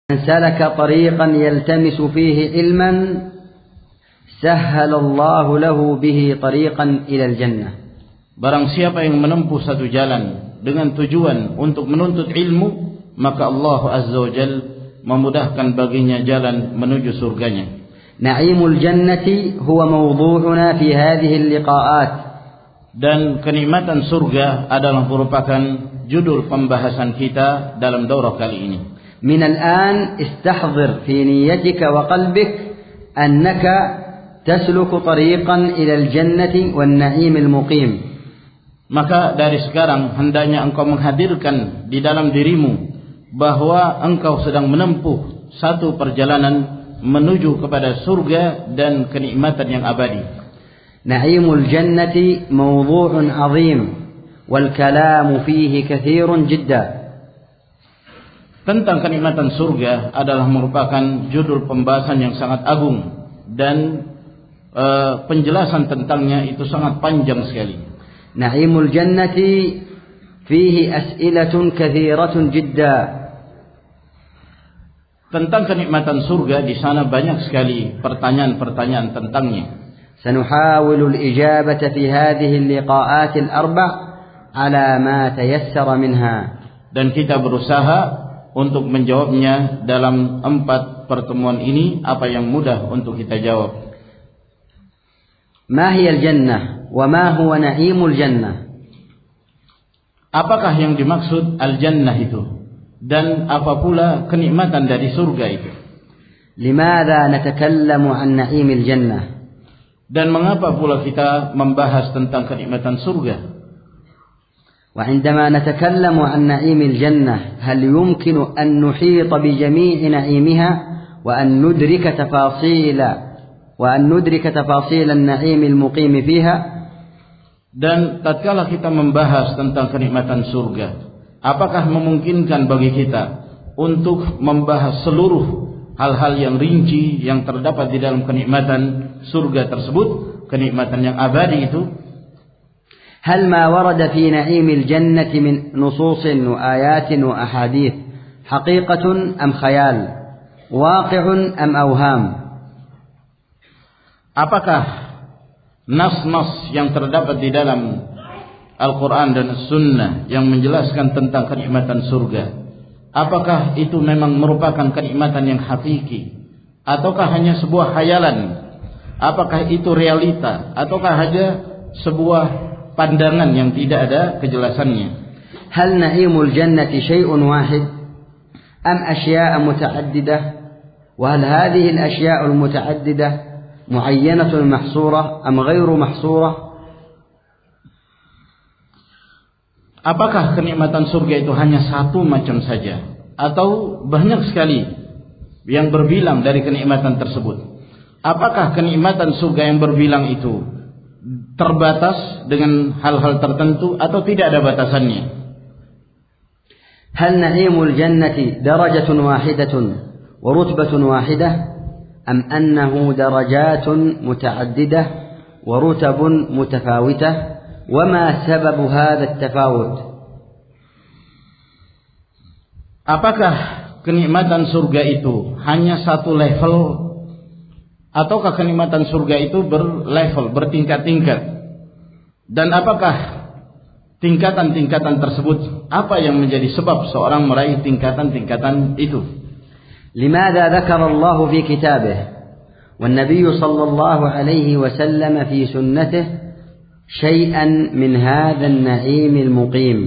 من سلك طريقا يلتمس فيه علما سهل الله له به طريقا إلى الجنة. Barang siapa yang menempuh satu jalan dengan tujuan untuk menuntut ilmu, maka Allah Azza wa Jal memudahkan baginya jalan menuju surganya. Na'imul jannati huwa mawdu'una fi hadhihi al-liqa'at. Dan kenikmatan surga adalah merupakan judul pembahasan kita dalam daurah kali ini. من الآن استحضر في نيتك وقلبك أنك تسلك طريقا إلى الجنة والنعيم المقيم. Maka dari sekarang hendaknya engkau menghadirkan di dalam dirimu bahwa engkau sedang menempuh satu perjalanan menuju kepada surga dan kenikmatan yang abadi. Na'imul jannati mawdu'un 'azim wal kalamu fihi katsirun jiddan. Tentang kenikmatan surga adalah merupakan judul pembahasan yang sangat agung dan penjelasan tentangnya itu sangat panjang sekali. Na'imul jannati fihi as'ilatun katsiratun jiddan. Tentang kenikmatan surga di sana banyak sekali pertanyaan-pertanyaan tentangnya. Sanuhawilul ijabata fi hadhihi al-liqa'at al-arba' ala ma tayassara minha. Dan kita berusaha untuk menjawabnya dalam 4 pertemuan ini apa yang mudah untuk kita jawab. Ma hiya al-jannah wa ma huwa na'imul jannah? Apakah yang dimaksud al-jannah itu dan apa pula kenikmatan dari surga itu? Limadha natakallamu an na'imil jannah? Dan mengapa pula kita membahas tentang kenikmatan surga? وعندما نتكلم عن نعيم الجنة هل يمكن أن نحيط بجميع نعيمها وأن ندرك تفاصيل النعيم المقيم فيها؟ Dan tatkala kita membahas tentang kenikmatan surga, apakah memungkinkan bagi kita untuk membahas seluruh hal-hal yang rinci yang terdapat di dalam kenikmatan surga tersebut, kenikmatan yang abadi itu? هل ما ورد في نعيم الجنة من نصوص وآيات وأحاديث حقيقة أم خيال واقع أم أوهام؟ Apakah nas-nas yang terdapat di dalam Al-Quran dan Sunnah yang menjelaskan tentang kenikmatan surga, apakah itu memang merupakan kenikmatan yang hakiki ataukah hanya sebuah khayalan? Apakah itu realita ataukah hanya sebuah pandangan yang tidak ada kejelasannya? Hal na'imul jannati syai'un wahid am asya'a muta'addidah wa hal hadhihi al-asya' al-muta'addidah mu'ayyanatun mahsurah am ghairu mahsurah? Apakah kenikmatan surga itu hanya satu macam saja atau banyak sekali yang berbilang dari kenikmatan tersebut? Apakah kenikmatan surga yang berbilang itu terbatas dengan hal-hal tertentu atau tidak ada batasannya? Hal na'imul jannati darajatun wahidatun wa rutbatun wahidah am annahu darajatun muta'addidah wa rutabun mutafawitah wa ma sababu hadha at-tafawut? Apakah kenikmatan surga itu hanya satu level ataukah kenikmatan surga itu berlevel, bertingkat-tingkat? Dan apakah tingkatan-tingkatan tersebut, apa yang menjadi sebab seorang meraih tingkatan-tingkatan itu? Limadha dzakara Allah fi kitabih wan Nabiy sallallahu alaihi wasallam fi sunnatih syai'an min hadzal na'im al-muqim?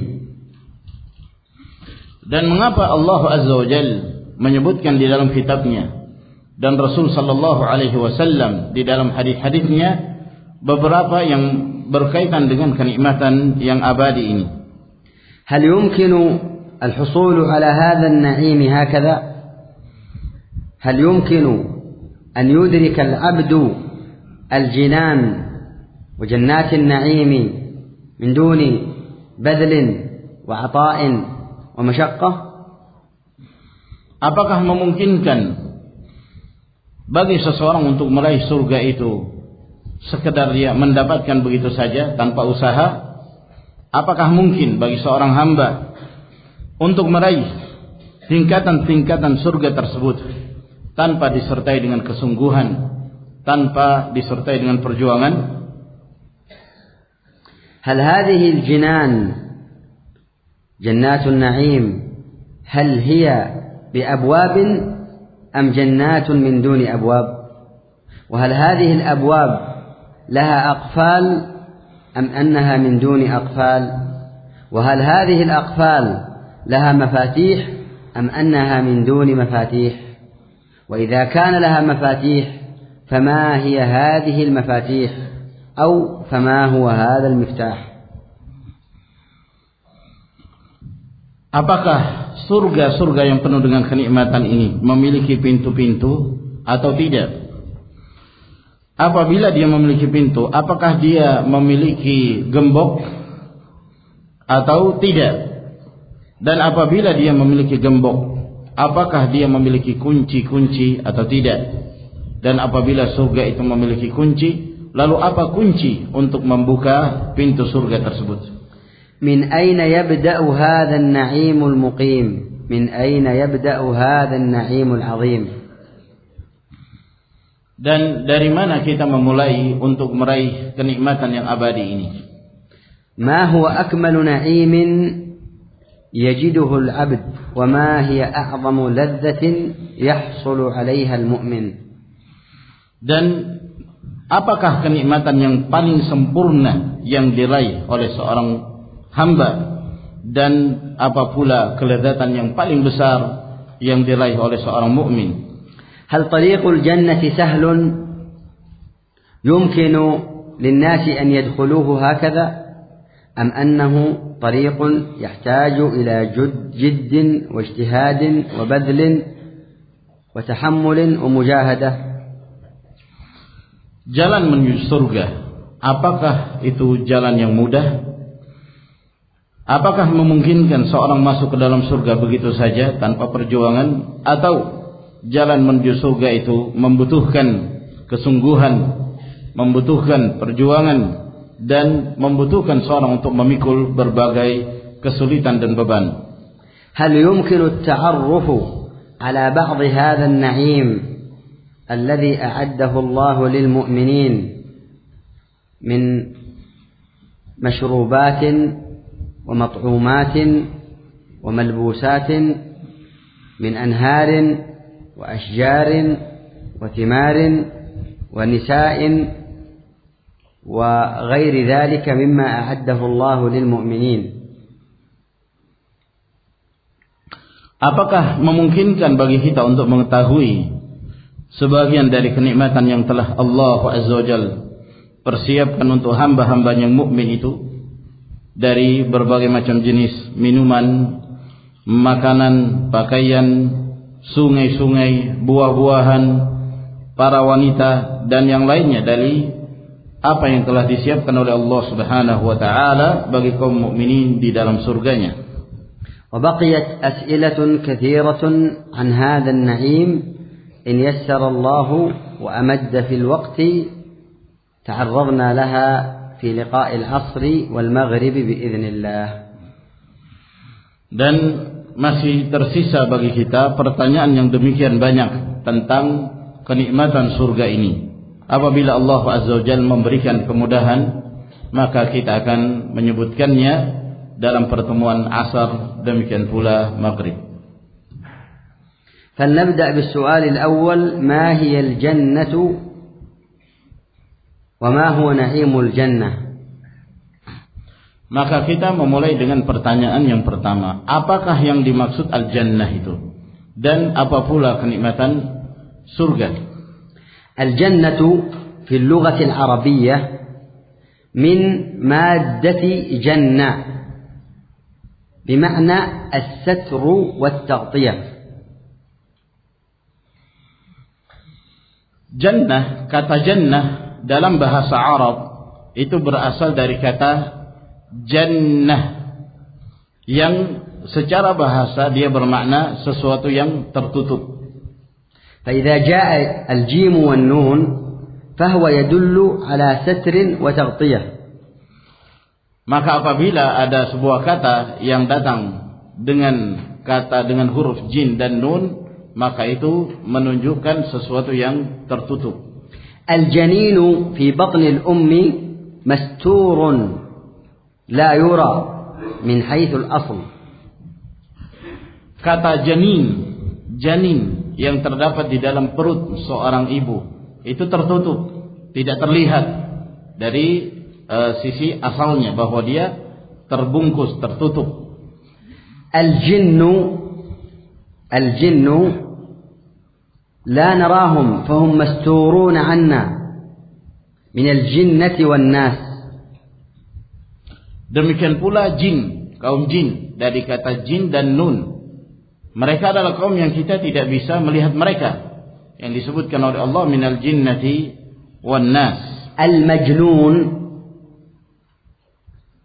Dan mengapa Allah Azza wa Jalla menyebutkan di dalam kitabnya dan Rasul sallallahu alaihi wasallam di dalam hadis-hadisnya beberapa yang berkaitan dengan kenikmatan yang abadi ini? Hal yumkinu al-husul ala hadha an-na'im hakadha? Hal yumkinu an yudrika al-'abdu al-jinan wa jannat an-na'im min duni badl wa 'ata'in wa mashaqqah? Apakah memungkinkan bagi seseorang untuk meraih surga itu sekedar dia mendapatkan begitu saja tanpa usaha? Apakah mungkin bagi seorang hamba untuk meraih tingkatan-tingkatan surga tersebut tanpa disertai dengan kesungguhan, tanpa disertai dengan perjuangan. Hal hadhihi al-jinan jannatun na'im hal hiya bi abwabin am jannatun min duni abwab? وهل هذه الأبواب لها أقفال أم أنها من دون أقفال؟ وهل هذه الأقفال لها مفاتيح أم أنها من دون مفاتيح؟ وإذا كان لها مفاتيح فما هي هذه المفاتيح أو فما هو هذا المفتاح؟ Apakah surga-surga yang penuh dengan kenikmatan ini memiliki pintu-pintu atau tidak? Apabila dia memiliki pintu, apakah dia memiliki gembok atau tidak? Dan apabila dia memiliki gembok, apakah dia memiliki kunci-kunci atau tidak? Dan apabila surga itu memiliki kunci, lalu apa kunci untuk membuka pintu surga tersebut? Min aina yabda'u hadha an-na'imul muqim? Min aina yabda'u hadha an-na'imul 'azim? Dan dari mana kita memulai untuk meraih kenikmatan yang abadi ini? Ma huwa akmalu na'imin yajiduhu al-'abd wa ma hiya a'zamu ladzatin yahsulu 'alayha al-mu'min? Dan apakah kenikmatan yang paling sempurna yang diraih oleh seorang hamba, dan apa pula kelezatan yang paling besar yang diraih oleh seorang mukmin? هل طريق الجنة سهل يمكن للناس أن يدخلوه هكذا أم أنه طريق يحتاج إلى جد واجتهاد وبذل وتحمل ومجاهدة؟ Jalan menuju surga, apakah itu jalan yang mudah? Apakah memungkinkan seorang masuk ke dalam surga begitu saja tanpa perjuangan? Atau jalan menuju surga itu membutuhkan kesungguhan, membutuhkan perjuangan, dan membutuhkan seorang untuk memikul berbagai kesulitan dan beban? هل يمكن التعرف على بعض هذا النعيم الذي أعده الله للمؤمنين من مشروبات ومطعومات وملبوسات من أنهار وأشجار وثمار ونساء وغير ذلك مما أعده الله للمؤمنين؟ Apakah memungkinkan bagi kita untuk mengetahui sebagian dari kenikmatan yang telah Allah Azza wa Jalla persiapkan untuk hamba-hamba yang mukmin itu, dari berbagai macam jenis minuman, makanan, pakaian, sungai-sungai, buah-buahan, para wanita, dan yang lainnya dari apa yang telah disiapkan oleh Allah Subhanahu wa taala bagi kaum mukminin di dalam surganya. وبقيت أسئلة كثيرة عن هذا النعيم إن يسر الله وأمد في الوقت تعرضنا لها في لقاء العصر والمغرب بإذن الله. Dan masih tersisa bagi kita pertanyaan yang demikian banyak tentang kenikmatan surga ini. Apabila Allah Azza wa Jalla memberikan kemudahan, maka kita akan menyebutkannya dalam pertemuan asar, demikian pula maghrib. فلنبدأ بالسؤال الأول: ما هي الجنة وما هو نعيم الجنة؟ Maka kita memulai dengan pertanyaan yang pertama, apakah yang dimaksud al-jannah itu, dan apa pula kenikmatan surga? Al-jannatu fi al-lughah al-arabiyyah min maddati jannah بمعنى الستر والتغطية. Jannah, kata jannah dalam bahasa Arab itu berasal dari kata jannah, yang secara bahasa dia bermakna sesuatu yang tertutup. فإذا جاء الجيم والنون فهو يدل على ستر وتغطية. Maka apabila ada sebuah kata yang datang dengan kata dengan huruf jin dan nun, maka itu menunjukkan sesuatu yang tertutup. Al-janinu fi batni al-ummi masturun la yura min haitsu al-asl. Kata janin yang terdapat di dalam perut seorang ibu itu tertutup, tidak terlihat dari sisi asalnya, bahwa dia terbungkus, tertutup. Al-jinnu la narahum fahum masturun 'anna min al-jinnati wan nas. Demikian pula jin, kaum jin, dari kata jin dan nun. Mereka adalah kaum yang kita tidak bisa melihat mereka, yang disebutkan oleh Allah minal jinnati wan nas. Al-majnun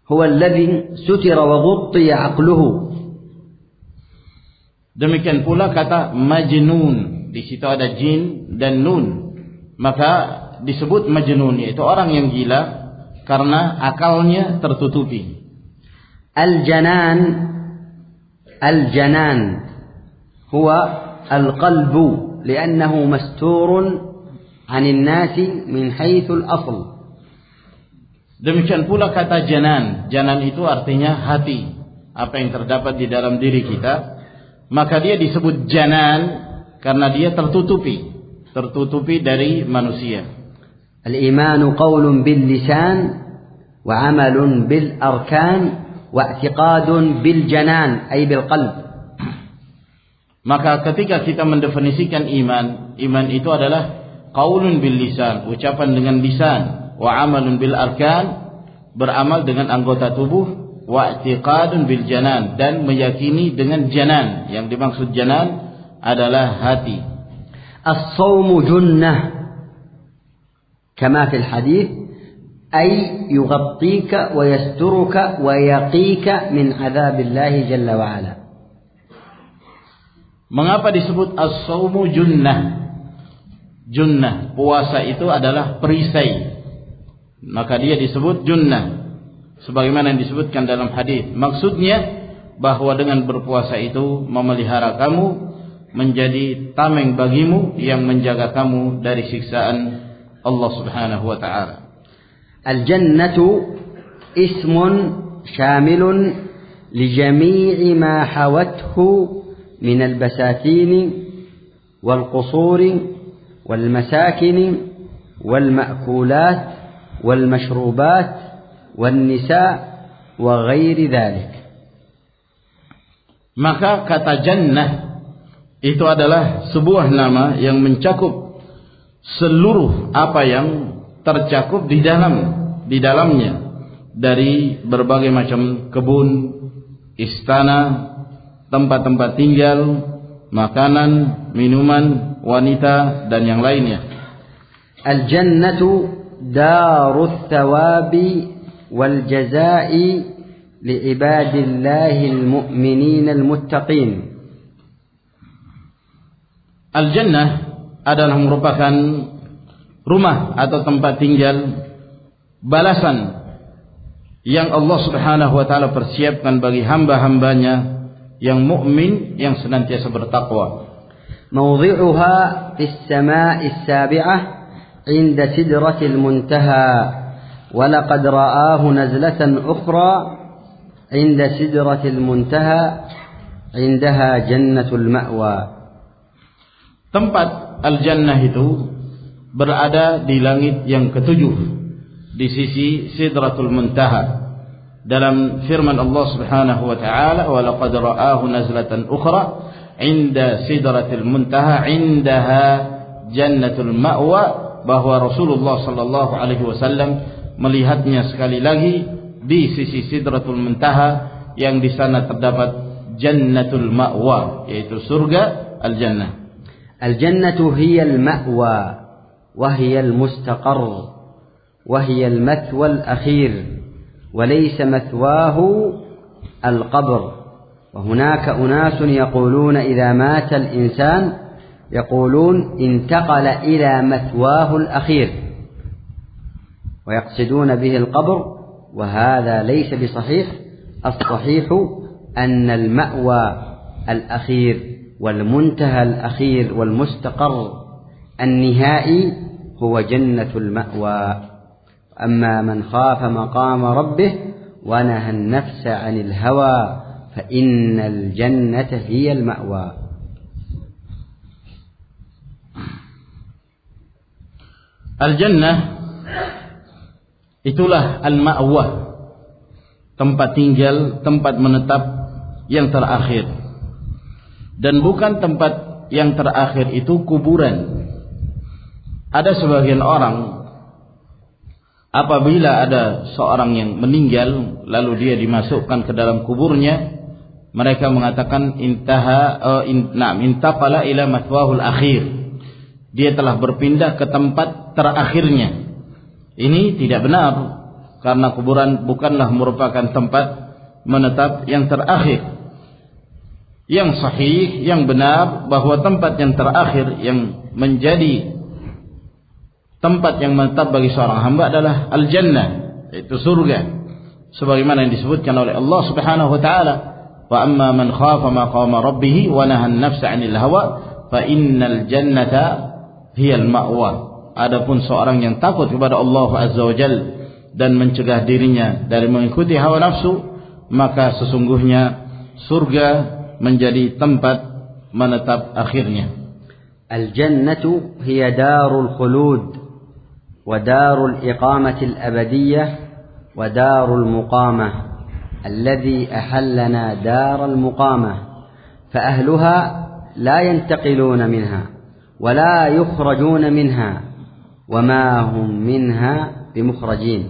huwa alladhi sutira wa ghuttiya 'aqluhu. Demikian pula kata majnun, di situ ada jin dan nun, maka disebut majnun, yaitu orang yang gila karena akalnya tertutupi. Al-janan huwa al-qalbu li'annahu masturun 'anil nasi min haitsul asl. Demikian pula kata janan itu artinya hati, apa yang terdapat di dalam diri kita, maka dia disebut janan karena dia tertutupi dari manusia. Al-imanu qaulun bil lisan wa 'amalun bil arkan wa i'tiqadun bil janan ay bil qalb. Maka ketika kita mendefinisikan iman itu adalah qaulun bil lisan, ucapan dengan lisan, wa 'amalun bil arkan, beramal dengan anggota tubuh, wa i'tiqadun bil janan, dan meyakini dengan janan. Yang dimaksud janan adalah hati. As-sawmu junnah kama fil hadits ay yughattika wa yasturuka wa yaqika min adzabillahi jalla wa ala. Mengapa disebut as-sawmu junnah? Junnah, puasa itu adalah perisai, maka dia disebut junnah, sebagaimana yang disebutkan dalam hadis. Maksudnya bahwa dengan berpuasa itu memelihara kamu, menjadi tameng bagimu yang menjaga kamu dari siksaan Allah Subhanahu wa taala. Al-jannatu ismun syamilun li jami'i ma hawathu min al-basatin wal qusur wal masakin wal ma'kulat wal mashrubat wan nisa wa ghairi dhalik. Maka kata jannah itu adalah sebuah nama yang mencakup seluruh apa yang tercakup di dalamnya, dari berbagai macam kebun, istana, tempat-tempat tinggal, makanan, minuman, wanita, dan yang lainnya. Al-jannatu darut thawabi wal jazai li'ibadillahi al-mu'minin al-muttaqin. Al-jannah adalah merupakan rumah atau tempat tinggal balasan yang Allah Subhanahu wa taala persiapkan bagi hamba-hambanya yang mukmin yang senantiasa bertakwa. Mawdhi'uha fis samaa'i as-sabi'ah 'inda sidratil muntaha wa laqad ra'ahu nazlatan ukhra 'inda sidratil muntaha 'indaha jannatul ma'wa. Tempat al-jannah itu berada di langit yang ketujuh, di sisi sidratul muntaha. Dalam firman Allah Subhanahu wa taala, wa laqad ra'ahu nazlatan ukhra 'inda sidratil muntaha 'indaha jannatul ma'wa, bahwa Rasulullah sallallahu alaihi wasallam melihatnya sekali lagi di sisi sidratul muntaha, yang di sana terdapat jannatul ma'wa, yaitu surga al-jannah. Al-jannatu hiya al-ma'wa wa hiya al-mustaqarr wa hiya al-mathwa al-akhir wa laysa mathwahu al-qabr. Wa hunaka unasun yaquluna idha mata al-insan yaqulun intaqala ila mathwahu al-akhir wa yaqsiduna bihi al-qabr, wa hadha laysa bisahih. As-sahih anna al-ma'wa الأخير والمنتهى الأخير والمستقر النهائي هو جنة المأوى. أما من خاف مقام ربه ونهى النفس عن الهوى فإن الجنة هي المأوى. Al-Jannah itulah al-ma'wa, tempat tinggal, tempat menetap yang terakhir. Dan bukan tempat yang terakhir itu kuburan. Ada sebagian orang apabila ada seorang yang meninggal lalu dia dimasukkan ke dalam kuburnya, mereka mengatakan intaqala ila mathwahul akhir. Dia telah berpindah ke tempat terakhirnya. Ini tidak benar, karena kuburan bukanlah merupakan tempat menetap yang terakhir. Yang sahih, yang benar, bahwa tempat yang terakhir yang menjadi tempat yang menetap bagi seorang hamba adalah al-jannah, yaitu surga, sebagaimana yang disebutkan oleh Allah Subhanahu wa taala, wa amma man khafa maqama rabbih wa nahaa an-nafsa 'anil hawa fa innal jannata hiyal ma'wa. Adapun seorang yang takut kepada Allah Azza wa Jalla dan mencegah dirinya dari mengikuti hawa nafsu, maka sesungguhnya surga menjadi tempat menetap akhirnya. Al-jannatu hiya darul khulud wa darul iqamati al-abadiyyah wa darul muqamah alladhi ahallana daral muqamah fa ahluha la yantaqiluna minha ولا يخرجون منها وما هم منها بمخرجين.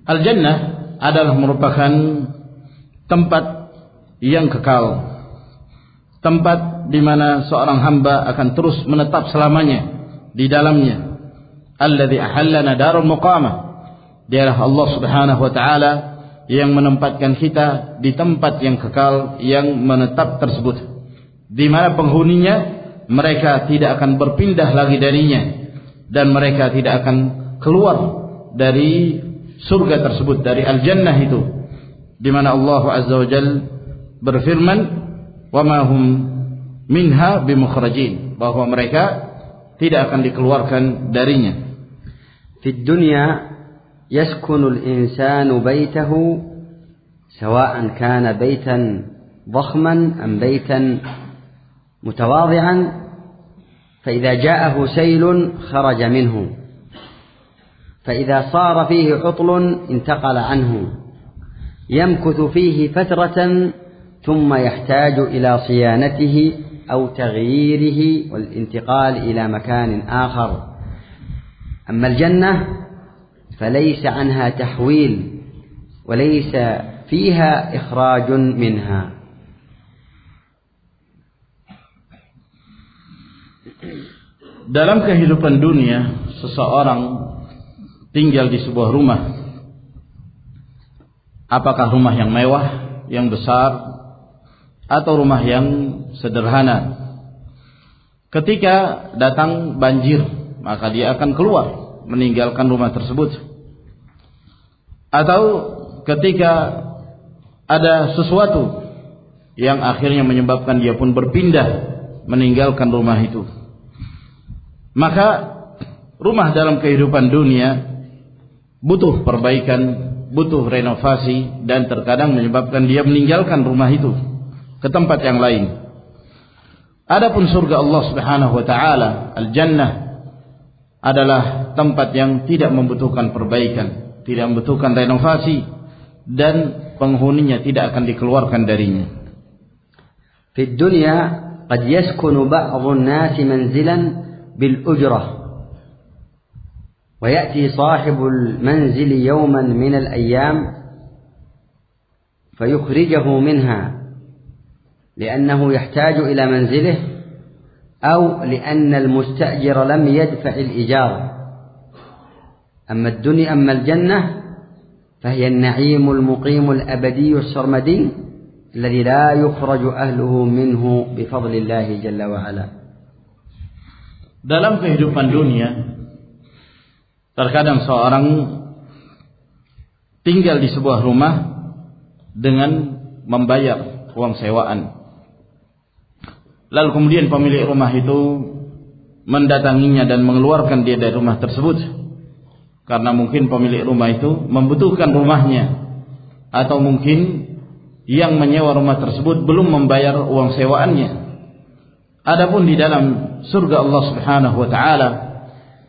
Al-Jannah adalah merupakan tempat yang kekal, tempat di mana seorang hamba akan terus menetap selamanya di dalamnya. Alladzi ahallana darul muqamah, dialah Allah Subhanahu wa taala yang menempatkan kita di tempat yang kekal, yang menetap tersebut, di mana penghuninya mereka tidak akan berpindah lagi darinya, dan mereka tidak akan keluar dari surga tersebut, dari al-jannah itu, di mana Allah Azza wa Jalla berfirman, wa ma hum minha bimukhrajin, bahwa mereka tidak akan dikeluarkan darinya. Fid dunya يسكن الإنسان بيته سواء كان بيتا ضخما أم بيتا متواضعا، فإذا جاءه سيل خرج منه، فإذا صار فيه عطل انتقل عنه، يمكث فيه فترة ثم يحتاج إلى صيانته أو تغييره والانتقال إلى مكان آخر. أما الجنة فليس عنها تحويل وليس فيها إخراج منها. Dalam kehidupan dunia, seseorang tinggal di sebuah rumah. Apakah rumah yang mewah, yang besar, atau rumah yang sederhana? Ketika datang banjir, maka dia akan keluar, meninggalkan rumah tersebut. Atau ketika ada sesuatu yang akhirnya menyebabkan dia pun berpindah, meninggalkan rumah itu. Maka rumah dalam kehidupan dunia butuh perbaikan, butuh renovasi, dan terkadang menyebabkan dia meninggalkan rumah itu ke tempat yang lain. Adapun surga Allah Subhanahu wa taala, al-jannah, adalah tempat yang tidak membutuhkan perbaikan, tidak membutuhkan renovasi, dan penghuninya tidak akan dikeluarkan darinya. Di dunia qad yaskunu ba'dhu an-nas manzilan bil ujrah wa ya'ti sahibul manzil yawman min al-ayyam fayukhrijuhu minha li'annahu yahtaju ila manzilihi aw li'anna al-mustajir lam yadfa' al-ijara. أما الدنيا أما الجنة فهي النعيم المقيم الأبدي السرمدي الذي لا يخرج أهله منه بفضل الله جل وعلا. Dalam kehidupan dunia, terkadang seorang tinggal di sebuah rumah dengan membayar uang sewaan. Lalu kemudian pemilik rumah itu mendatanginya dan mengeluarkan dia dari rumah tersebut, karena mungkin pemilik rumah itu membutuhkan rumahnya, atau mungkin yang menyewa rumah tersebut belum membayar uang sewaannya. Adapun di dalam surga Allah Subhanahu wa taala,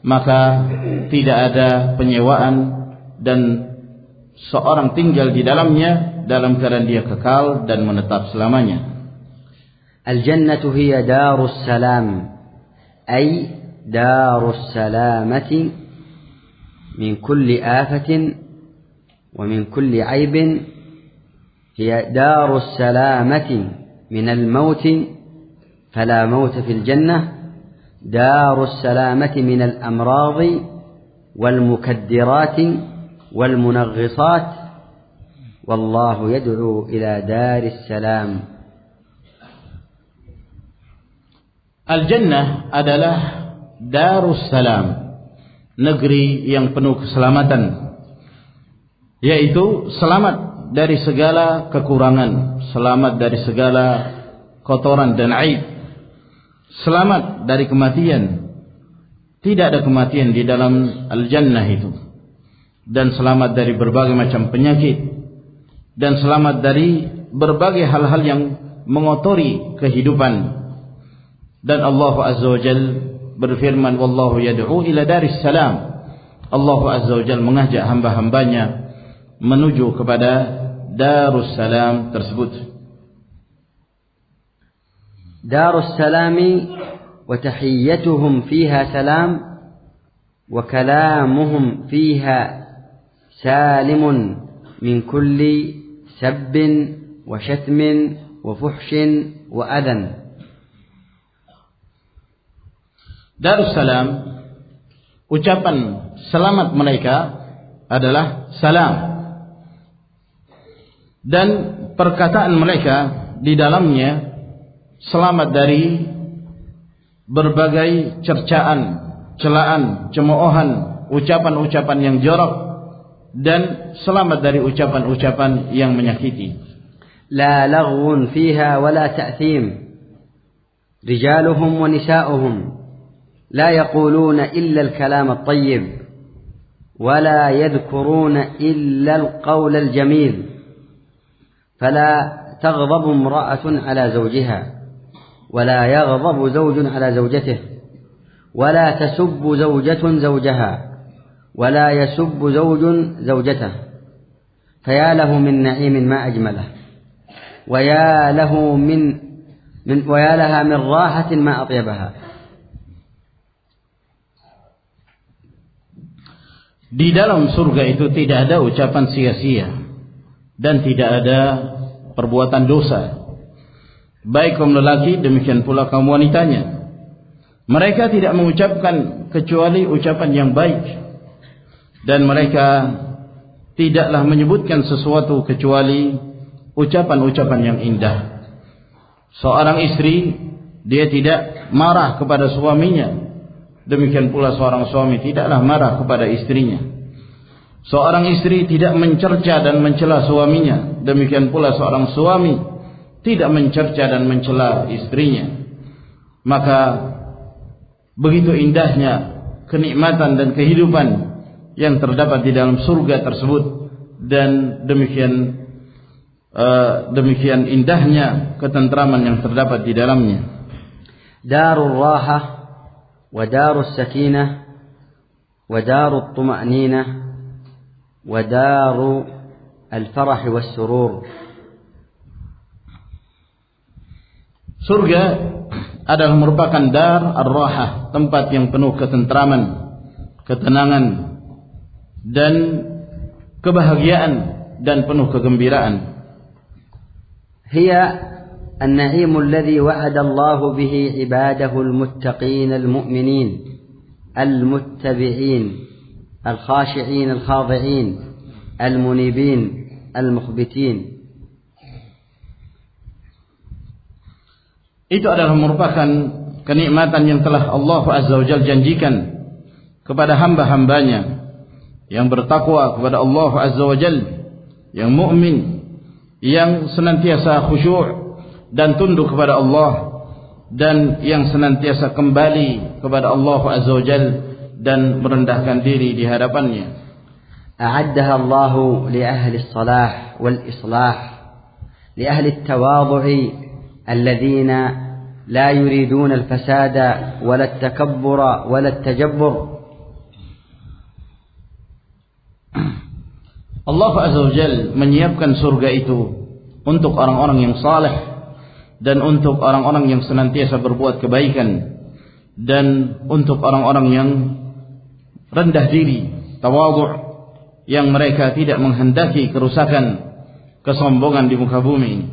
maka tidak ada penyewaan dan seorang tinggal di dalamnya dalam keadaan dia kekal dan menetap selamanya. Al-jannatu hiya darus salam, ay darus salamati min kulli afatin wa min kulli aibin. Hiya darus salamati min al-maut fala maut fil jannah, darus salamati min al-amrad wal mukaddirat wal munaghisat, wallahu yad'u ila daris salam. Al-Jannah adalah Darus Salam, negeri yang penuh keselamatan, yaitu selamat dari segala kekurangan, selamat dari segala kotoran dan aib, selamat dari kematian. Tidak ada kematian di dalam Al-Jannah itu, dan selamat dari berbagai macam penyakit, dan selamat dari berbagai hal-hal yang mengotori kehidupan. Dan Allah Azza wa Jal berfirman, wallahu yad'u ila daris salam. Allah Azza wa Jal mengajak hamba-hambanya menuju kepada darus salam tersebut. Darus salami wa tahiyyatuhum fiha salam wa kalamuhum fiha salimun min kulli sabbin wa shatmin wa fuhshin wa adan. Darussalam, ucapan selamat mereka adalah salam, dan perkataan mereka di dalamnya selamat dari berbagai cercaan, celaan, cemoohan, ucapan-ucapan yang jorok, dan selamat dari ucapan-ucapan yang menyakiti. La laghwun fiha wala ta'thim, rijaluhum wa nisa'uhum لا يقولون إلا الكلام الطيب ولا يذكرون إلا القول الجميل، فلا تغضب امرأة على زوجها ولا يغضب زوج على زوجته ولا تسب زوجة زوجها ولا يسب زوج زوجته، فيا له من نعيم ما أجمله ويا لها من راحة ما أطيبها. Di dalam surga itu tidak ada ucapan sia-sia dan tidak ada perbuatan dosa, baik kaum lelaki demikian pula kaum wanitanya. Mereka tidak mengucapkan kecuali ucapan yang baik, dan mereka tidaklah menyebutkan sesuatu kecuali ucapan-ucapan yang indah. Seorang istri, dia tidak marah kepada suaminya, demikian pula seorang suami tidaklah marah kepada istrinya. Seorang istri tidak mencerca dan mencela suaminya, demikian pula seorang suami tidak mencerca dan mencela istrinya. Maka begitu indahnya kenikmatan dan kehidupan yang terdapat di dalam surga tersebut, dan demikian indahnya ketentraman yang terdapat di dalamnya. Darul Rahah ودار السكينة ودار الطمأنينة ودار الفرح والسرور. Surga adalah merupakan dar ar-rahah, tempat yang penuh ketentraman, ketenangan, dan kebahagiaan, dan penuh kegembiraan. Hiya النعيم الذي وعد الله به عباده المتقين المؤمنين المتبعين الخاشعين الخاضعين المنيبين المخبتين. Itu adalah merupakan kenikmatan yang telah Allah Azza wa Jalla janjikan kepada hamba-hambanya yang bertakwa kepada Allah Azza wa Jalla, yang mukmin, yang senantiasa khusyuk dan tunduk kepada Allah, dan yang senantiasa kembali kepada Allah Azza wa Jalla dan merendahkan diri di hadapannya. أعدها الله لأهل الصلاح والإصلاح، لأهل التواضع الذين لا يريدون الفساد ولا التكبر ولا التجبر. Allah Azza wa Jalla menyiapkan surga itu untuk orang-orang yang saleh dan untuk orang-orang yang senantiasa berbuat kebaikan dan untuk orang-orang yang rendah diri, tawadhu', yang mereka tidak menghendaki kerusakan, kesombongan di muka bumi ini.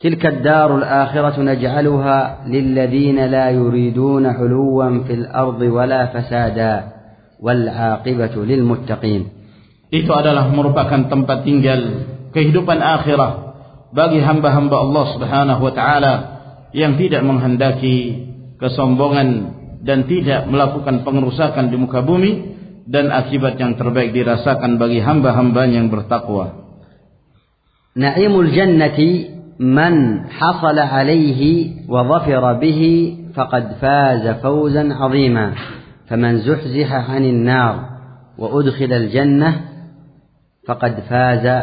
تلك الدار الآخرة نجعلها للذين لا يريدون علوا في الأرض ولا فسادا والعاقبة للمتقين. Itu adalah merupakan tempat tinggal kehidupan akhirah bagi hamba-hamba Allah Subhanahu wa taala yang tidak menghendaki kesombongan dan tidak melakukan pengerusakan di muka bumi, dan akibat yang terbaik dirasakan bagi hamba-hamba yang bertakwa. Na'imul jannati man hasala alaihi wa dhafira bihi faqad faza fawzan 'azima, faman zuhziha 'anil nar wa udkhila al-jannah faqad faza.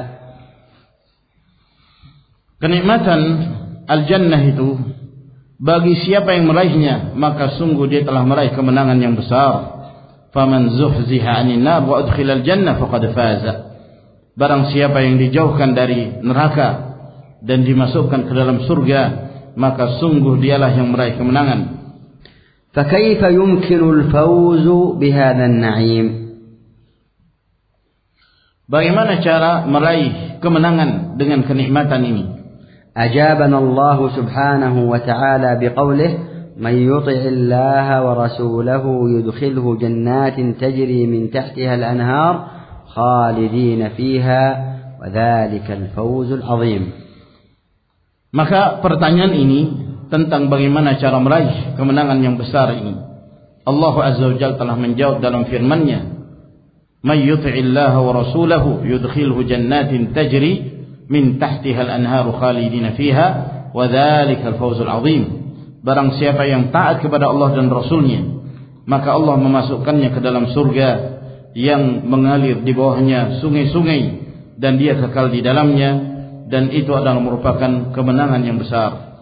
Kenikmatan al-jannah itu bagi siapa yang meraihnya, maka sungguh dia telah meraih kemenangan yang besar. Faman zuhziha 'anil nar wa udkhila al-jannah faqad faza. Barang siapa yang dijauhkan dari neraka dan dimasukkan ke dalam surga, maka sungguh dialah yang meraih kemenangan. فكيف يمكن الفوز بهذا النعيم؟ Bagaimana cara meraih kemenangan dengan kenikmatan ini? أجابنا الله سبحانه وتعالى بقوله من يطع الله ورسوله يدخله جنات تجري من تحتها الأنهار خالدين فيها وذلك الفوز العظيم. Maka pertanyaan ini tentang bagaimana cara meraih kemenangan yang besar ini, Allah Azza wa Jalla telah menjawab dalam firman-Nya, "May yuti'illaha wa rasulahu yudkhilhu jannatin tajri min tahtiha al-anharu khalidina fiha wa dzalikal fawzul 'adzim." Barang siapa yang taat kepada Allah dan Rasul-Nya, maka Allah memasukkannya ke dalam surga yang mengalir di bawahnya sungai-sungai dan dia kekal di dalamnya, dan itu adalah merupakan kemenangan yang besar.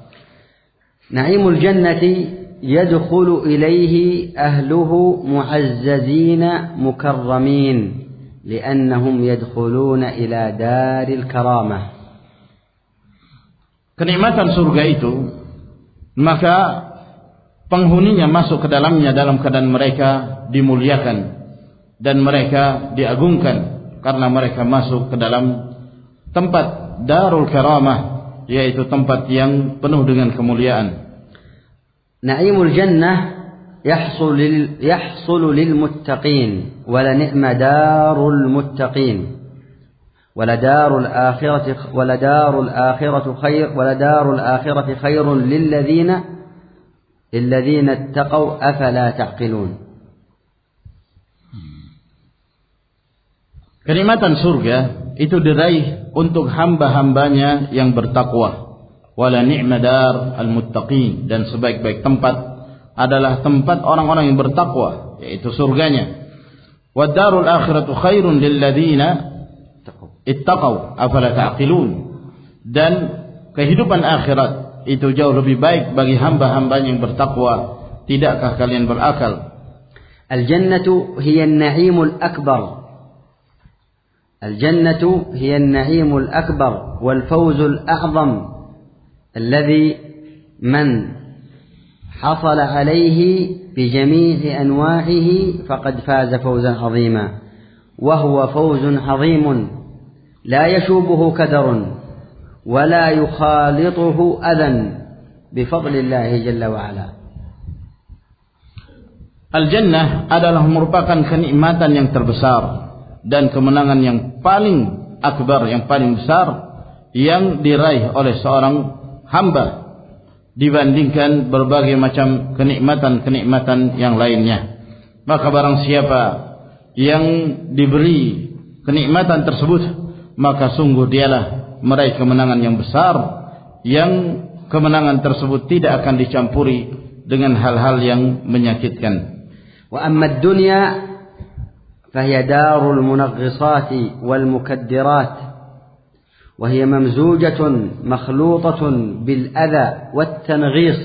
Na'imul jannati yadkhulu ilaihi ahluhu mu'azzazina mukarramin li'annahum yadkhuluna ila daril karamah. Kenikmatan surga itu, maka penghuninya masuk ke dalamnya dalam keadaan mereka dimuliakan dan mereka diagungkan karena mereka masuk ke dalam tempat Darul Karamah, yaitu tempat yang penuh dengan kemuliaan. Na'imul jannah yahsul lil muttaqin wa la ni'ma darul muttaqin wa la darul akhirati khairun lil ladzina ittaqaw afala ta'qilun. Kenikmatan surga itu diraih untuk hamba-hambanya yang bertakwa. Wala ni'ma dar al-muttaqin, dan sebaik-baik tempat adalah tempat orang-orang yang bertakwa, yaitu surganya. Wa darul akhiratu khairun lil ladzina ittaqaw afala ta'qilun, dan kehidupan akhirat itu jauh lebih baik bagi hamba-hambanya yang bertakwa. Tidakkah kalian berakal? Al-jannatu hiya an-na'imul akbar. الجنة هي النعيم الأكبر والفوز الأعظم الذي من حصل عليه بجميع أنواعه فقد فاز فوزا عظيما، وهو فوز عظيم لا يشوبه كدر ولا يخالطه أذى بفضل الله جل وعلا. Al-Jannah adalah merupakan kenikmatan yang terbesar dan kemenangan yang paling akbar, yang paling besar yang diraih oleh seorang hamba dibandingkan berbagai macam kenikmatan-kenikmatan yang lainnya. Maka barang siapa yang diberi kenikmatan tersebut, maka sungguh dialah meraih kemenangan yang besar, yang kemenangan tersebut tidak akan dicampuri dengan hal-hal yang menyakitkan. Wa amma ad-dunya fahiya darul munaghisat wal mukaddirat وهي ممزوجة مخلوطة بالأذى والتنغيص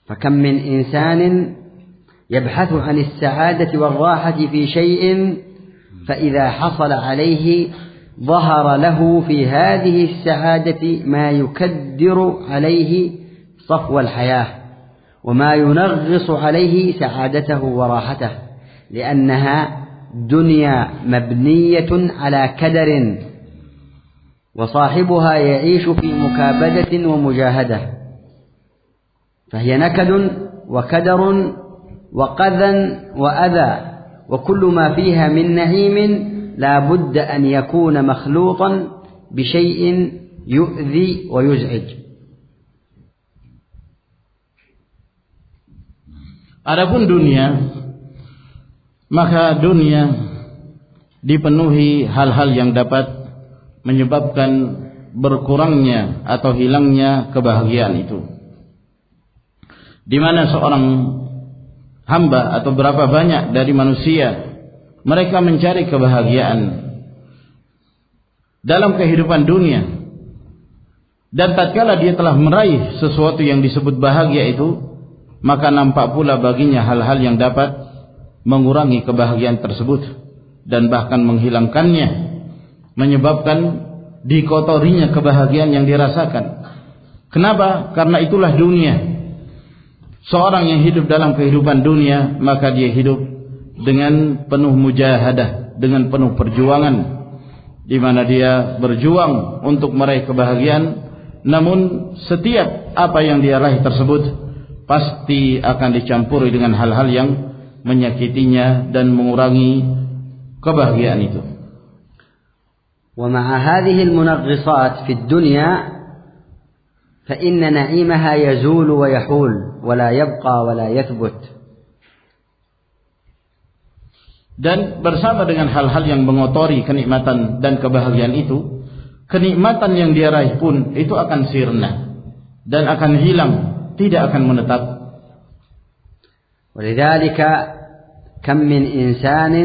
فكم من إنسان يبحث عن السعادة والراحة في شيء فإذا حصل عليه ظهر له في هذه السعادة ما يكدر عليه صفو الحياة وما ينغص عليه سعادته وراحته لأنها دنيا مبنية على كدر وصاحبها يعيش في مكابدة ومجاهدة فهي نكد وكدر وقذى وأذى وكل ما فيها من نعيم لا بد أن يكون مخلوطا بشيء يؤذي ويزعج. Adapun dunia, maka dunia dipenuhi hal-hal yang dapat menyebabkan berkurangnya atau hilangnya kebahagiaan itu. Di mana seorang hamba atau berapa banyak dari manusia mereka mencari kebahagiaan dalam kehidupan dunia, dan tatkala dia telah meraih sesuatu yang disebut bahagia itu, maka nampak pula baginya hal-hal yang dapat mengurangi kebahagiaan tersebut dan bahkan menghilangkannya, menyebabkan dikotorinya kebahagiaan yang dirasakan. Kenapa? Karena itulah dunia. Seorang yang hidup dalam kehidupan dunia, maka dia hidup dengan penuh mujahadah, dengan penuh perjuangan, di mana dia berjuang untuk meraih kebahagiaan. Namun setiap apa yang dia raih tersebut pasti akan dicampuri dengan hal-hal yang menyakitinya dan mengurangi kebahagiaan itu. ومع هذه المنغصات في الدنيا فإن نعيمها يزول ويحول ولا يبقى ولا يثبت. Dan bersama dengan hal-hal yang mengotori kenikmatan dan kebahagiaan itu, kenikmatan yang dia raih pun itu akan sirna dan akan hilang, tidak akan menetap. ولذلك كم من إنسان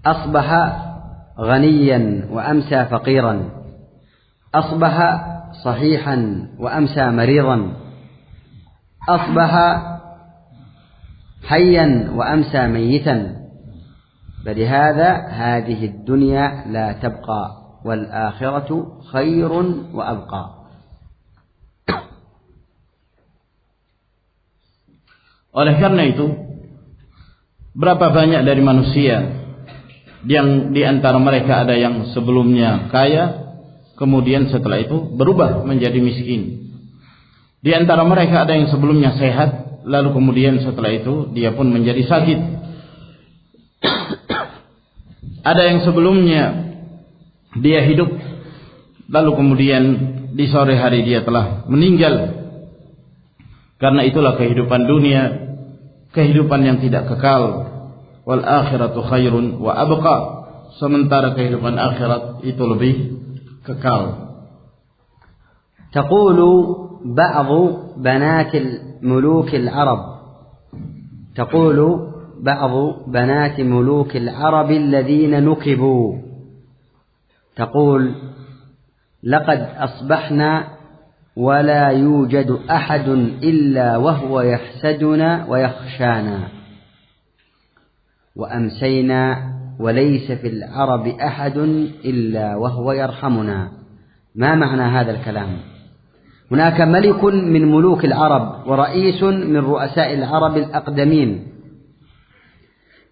أصبح غنيا وأمسى فقيرا أصبح صحيحا وأمسى مريضا أصبح حيا وأمسى ميتا فلهذا هذه الدنيا لا تبقى والآخرة خير وأبقى. Oleh karena itu, berapa banyak dari manusia yang di antara mereka ada yang sebelumnya kaya, kemudian setelah itu berubah menjadi miskin. Di antara mereka ada yang sebelumnya sehat, lalu kemudian setelah itu dia pun menjadi sakit. Ada yang sebelumnya dia hidup, lalu kemudian di sore hari dia telah meninggal. Karena itulah kehidupan dunia, kehidupan yang tidak kekal. Wal akhiratu khairun wa abqa, sementara kehidupan akhirat itu lebih kekal. تقول بعض بنات الملوك العرب تقول بعض بنات ملوك العرب الذين نكبوا تقول لقد أصبحنا ولا يوجد أحد إلا وهو يحسدنا ويخشانا وأمسينا وليس في العرب أحد إلا وهو يرحمنا. ما معنى هذا الكلام؟ هناك ملك من ملوك العرب ورئيس من رؤساء العرب الأقدمين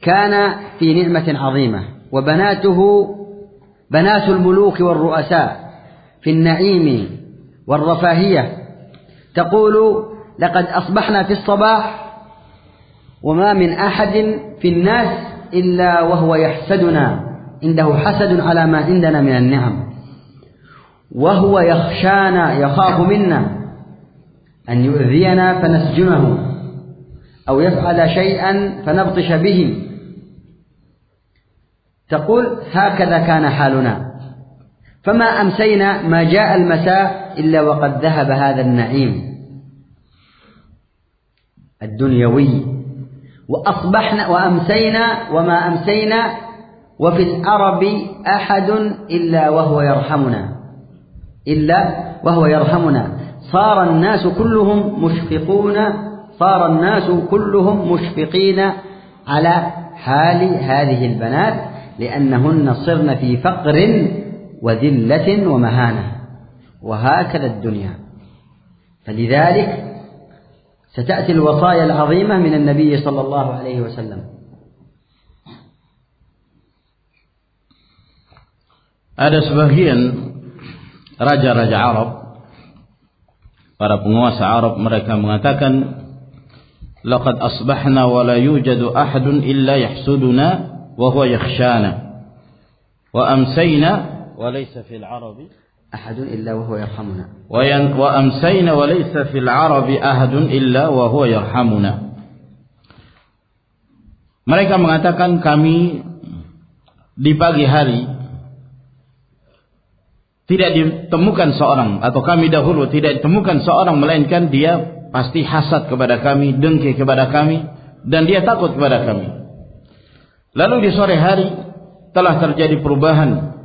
كان في نعمة عظيمة، وبناته بنات الملوك والرؤساء في النعيم والرفاهية تقول لقد أصبحنا في الصباح وما من أحد في الناس إلا وهو يحسدنا، عنده حسد على ما عندنا من النعم، وهو يخشانا يخاف منا أن يؤذينا فنسجنه أو يفعل شيئا فنبطش به تقول هكذا كان حالنا، فما أمسينا ما جاء المساء إلا وقد ذهب هذا النعيم الدنيوي، وأصبحنا وأمسينا وما أمسينا وفي العرب أحد إلا وهو يرحمنا، صار الناس كلهم مشفقين على حال هذه البنات لأنهن صرن في فقر وذلة ومهانة، وهكذا الدنيا. فلذلك ستأتي الوصايا العظيمة من النبي صلى الله عليه وسلم. Ada sebagian raja-raja Arab, para penguasa Arab, mereka mengatakan, laqad asbahna wa la yujadu ahadun illa yahsuduna wa huwa yakhshana, wa amsayna wa laysa fil arabi ahadun illa wa huwa yarhamuna, wa amsayna wa laysa fil arabi ahadun illa wa huwa yarhamuna. Mereka mengatakan, kami di pagi hari tidak ditemukan seorang, atau kami dahulu tidak ditemukan seorang, melainkan dia pasti hasad kepada kami, dengki kepada kami, dan dia takut kepada kami. Lalu di sore hari telah terjadi perubahan,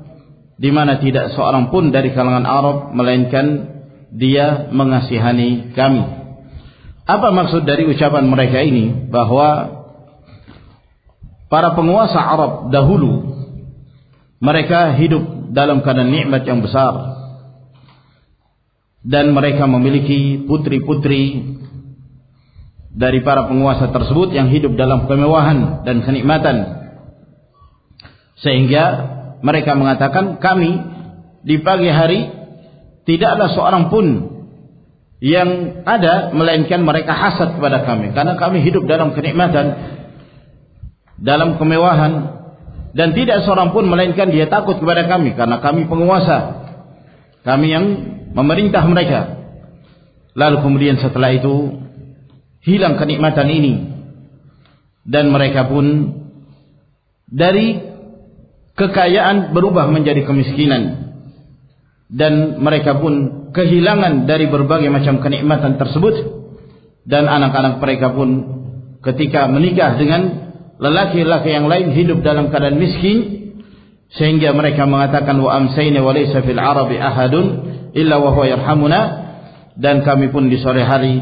di mana tidak seorang pun dari kalangan Arab melainkan dia mengasihani kami. Apa maksud dari ucapan mereka ini? Bahwa para penguasa Arab dahulu mereka hidup dalam keadaan nikmat yang besar, dan mereka memiliki putri-putri dari para penguasa tersebut yang hidup dalam kemewahan dan kenikmatan, sehingga mereka mengatakan, kami di pagi hari tidak ada seorang pun yang ada melainkan mereka hasad kepada kami, karena kami hidup dalam kenikmatan, dalam kemewahan, dan tidak seorang pun melainkan dia takut kepada kami, karena kami penguasa, kami yang memerintah mereka. Lalu kemudian setelah itu hilang kenikmatan ini, dan mereka pun dari kekayaan berubah menjadi kemiskinan, dan mereka pun kehilangan dari berbagai macam kenikmatan tersebut, dan anak-anak mereka pun ketika menikah dengan lelaki-lelaki yang lain hidup dalam keadaan miskin, sehingga mereka mengatakan, wa amsayna wa laysa fil arabi ahadun illa wa huwa yarhamuna, dan kami pun di sore hari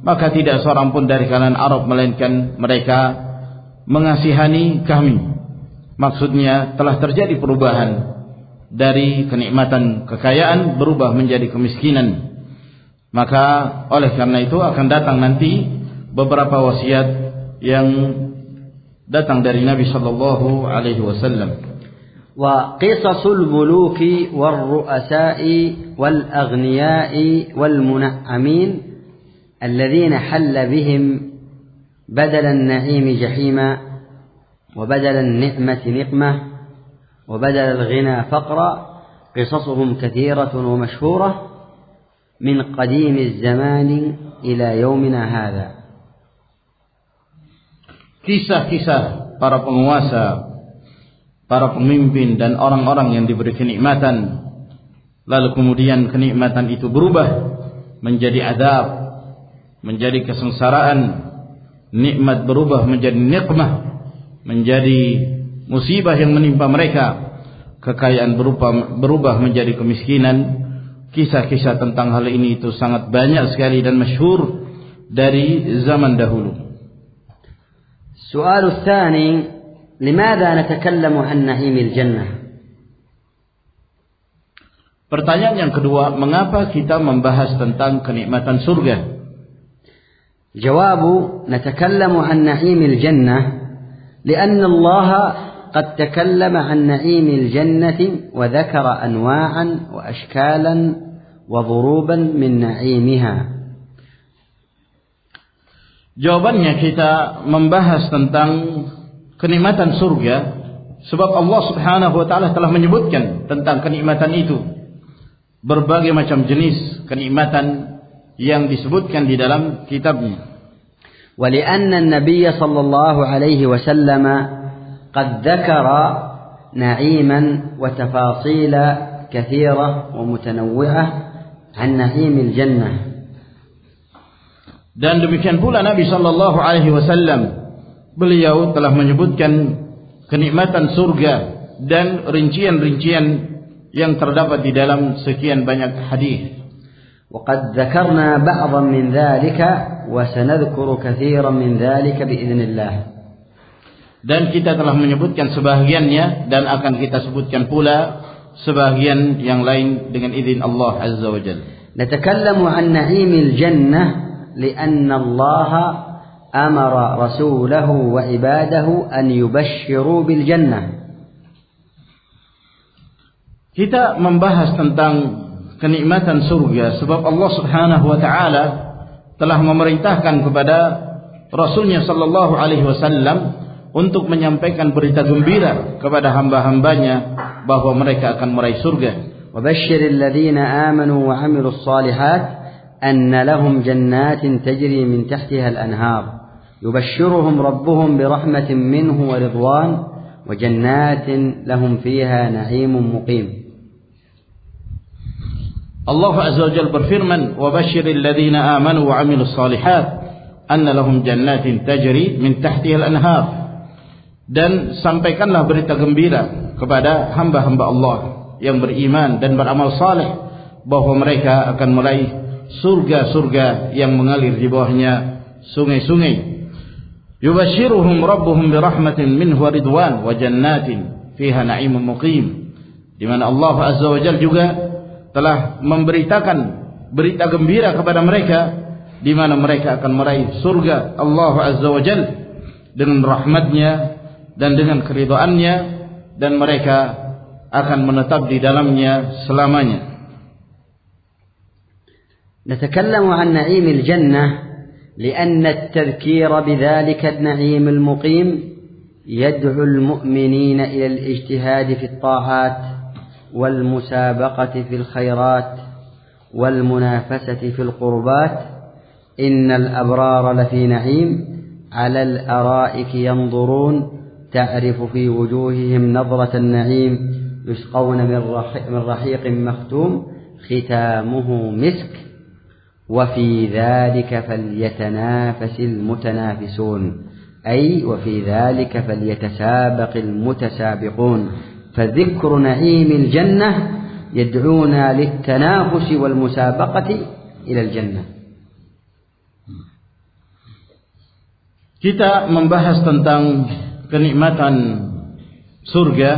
maka tidak seorang pun dari kalangan Arab melainkan mereka mengasihani kami. Maksudnya telah terjadi perubahan dari kenikmatan kekayaan berubah menjadi kemiskinan. Maka oleh karena itu akan datang nanti beberapa wasiat yang datang dari Nabi sallallahu alaihi wasallam. Wa qisasul muluki wal ru'asa'i wal aghniya'i wal mun'amin alladhina halla bihim badala an-na'im jahima wa badala an-ni'mati niqmah wa badala al-ghina faqra qisasuhum kathiratun wa mashhurah min qadim az-zamani ila yawmina hadha. Kisah-kisah para penguasa, para pemimpin dan orang-orang yang diberi kenikmatan, lalu kemudian kenikmatan itu berubah menjadi azab, menjadi kesengsaraan, nikmat berubah menjadi nikmah, menjadi musibah yang menimpa mereka, kekayaan berubah menjadi kemiskinan. Kisah-kisah tentang hal ini itu sangat banyak sekali dan masyhur dari zaman dahulu. السؤال الثاني: لماذا نتكلم عن نعيم الجنة؟ Pertanyaan yang kedua, mengapa kita membahas tentang kenikmatan surga? جواب: نتكلم عن نعيم الجنة لأن الله قد تكلم عن نعيم الجنة وذكر أنواعا وأشكالا وضروبا من نعيمها. Jawabannya, kita membahas tentang kenikmatan surga sebab Allah Subhanahu wa taala telah menyebutkan tentang kenikmatan itu, berbagai macam jenis kenikmatan yang disebutkan di dalam kitabnya. ولأن النبي صلى الله عليه وسلم قد ذكر نعيما وتفاصيل كثيرة ومتنوعة عن نعيم الجنة. Dan demikian pula Nabi sallallahu alaihi wasallam, beliau telah menyebutkan kenikmatan surga dan rincian-rincian yang terdapat di dalam sekian banyak hadis. وقد ذكرنا بعضا من ذلك وسنذكر كثيرا من ذلك بإذن الله. Dan kita telah menyebutkan sebahagiannya dan akan kita sebutkan pula sebahagian yang lain dengan izin Allah Azza wa Jalla. نتكلم عن نعيم الجنة لأن الله أمر رسوله وعباده أن يبشروا بالجنة. Kita membahas tentang kenikmatan surga sebab Allah Subhanahu wa taala telah memerintahkan kepada Rasulnya sallallahu alaihi wasallam untuk menyampaikan berita gembira kepada hamba-hambanya bahwa mereka akan meraih surga. وبشر الذين آمنوا وعملوا الصالحات أن لهم جنات تجري من تحتها الأنهار يبشرهم ربهم برحمة منه ورضوان وجنات لهم فيها نعيم مقيم. Allah Azza wa Jalla berfirman, وَبَشِّرِ الَّذِينَ آمَنُوا وَعَمِلُوا الصَّالِحَاتِ أَنَّ لَهُمْ جَنَّاتٍ تَجْرِي مِنْ تَحْتِهَا الْأَنْهَارُ. Dan sampaikanlah berita gembira kepada hamba-hamba Allah yang beriman dan beramal saleh bahwa mereka akan meraih surga-surga yang mengalir di bawahnya sungai-sungai. Yubashshiruhum rabbuhum birahmatin minhu wa ridwan wa jannatin fiha na'imun muqim. Di mana Allah Azza wa Jalla juga telah memberitakan berita gembira kepada mereka di mana mereka akan meraih surga Allah Azza wa Jalla dengan rahmatnya dan dengan keridhaannya, dan mereka akan menetap di dalamnya selamanya. نتكلم عن نعيم الجنة لأن التذكير بذلك النعيم المقيم يدعو المؤمنين إلى الاجتهاد في الطاعات والمسابقة في الخيرات والمنافسة في القربات. إن الأبرار لفي نعيم على الأرائك ينظرون تعرف في وجوههم نظرة النعيم يسقون من رحيق مختوم ختامه مسك وفي ذلك فليتنافس المتنافسون أي وفي ذلك فليتسابق المتسابقون. فذكر نعيم الجنة يدعونا للتنافس والمسابقة إلى الجنة. Kita membahas tentang kenikmatan surga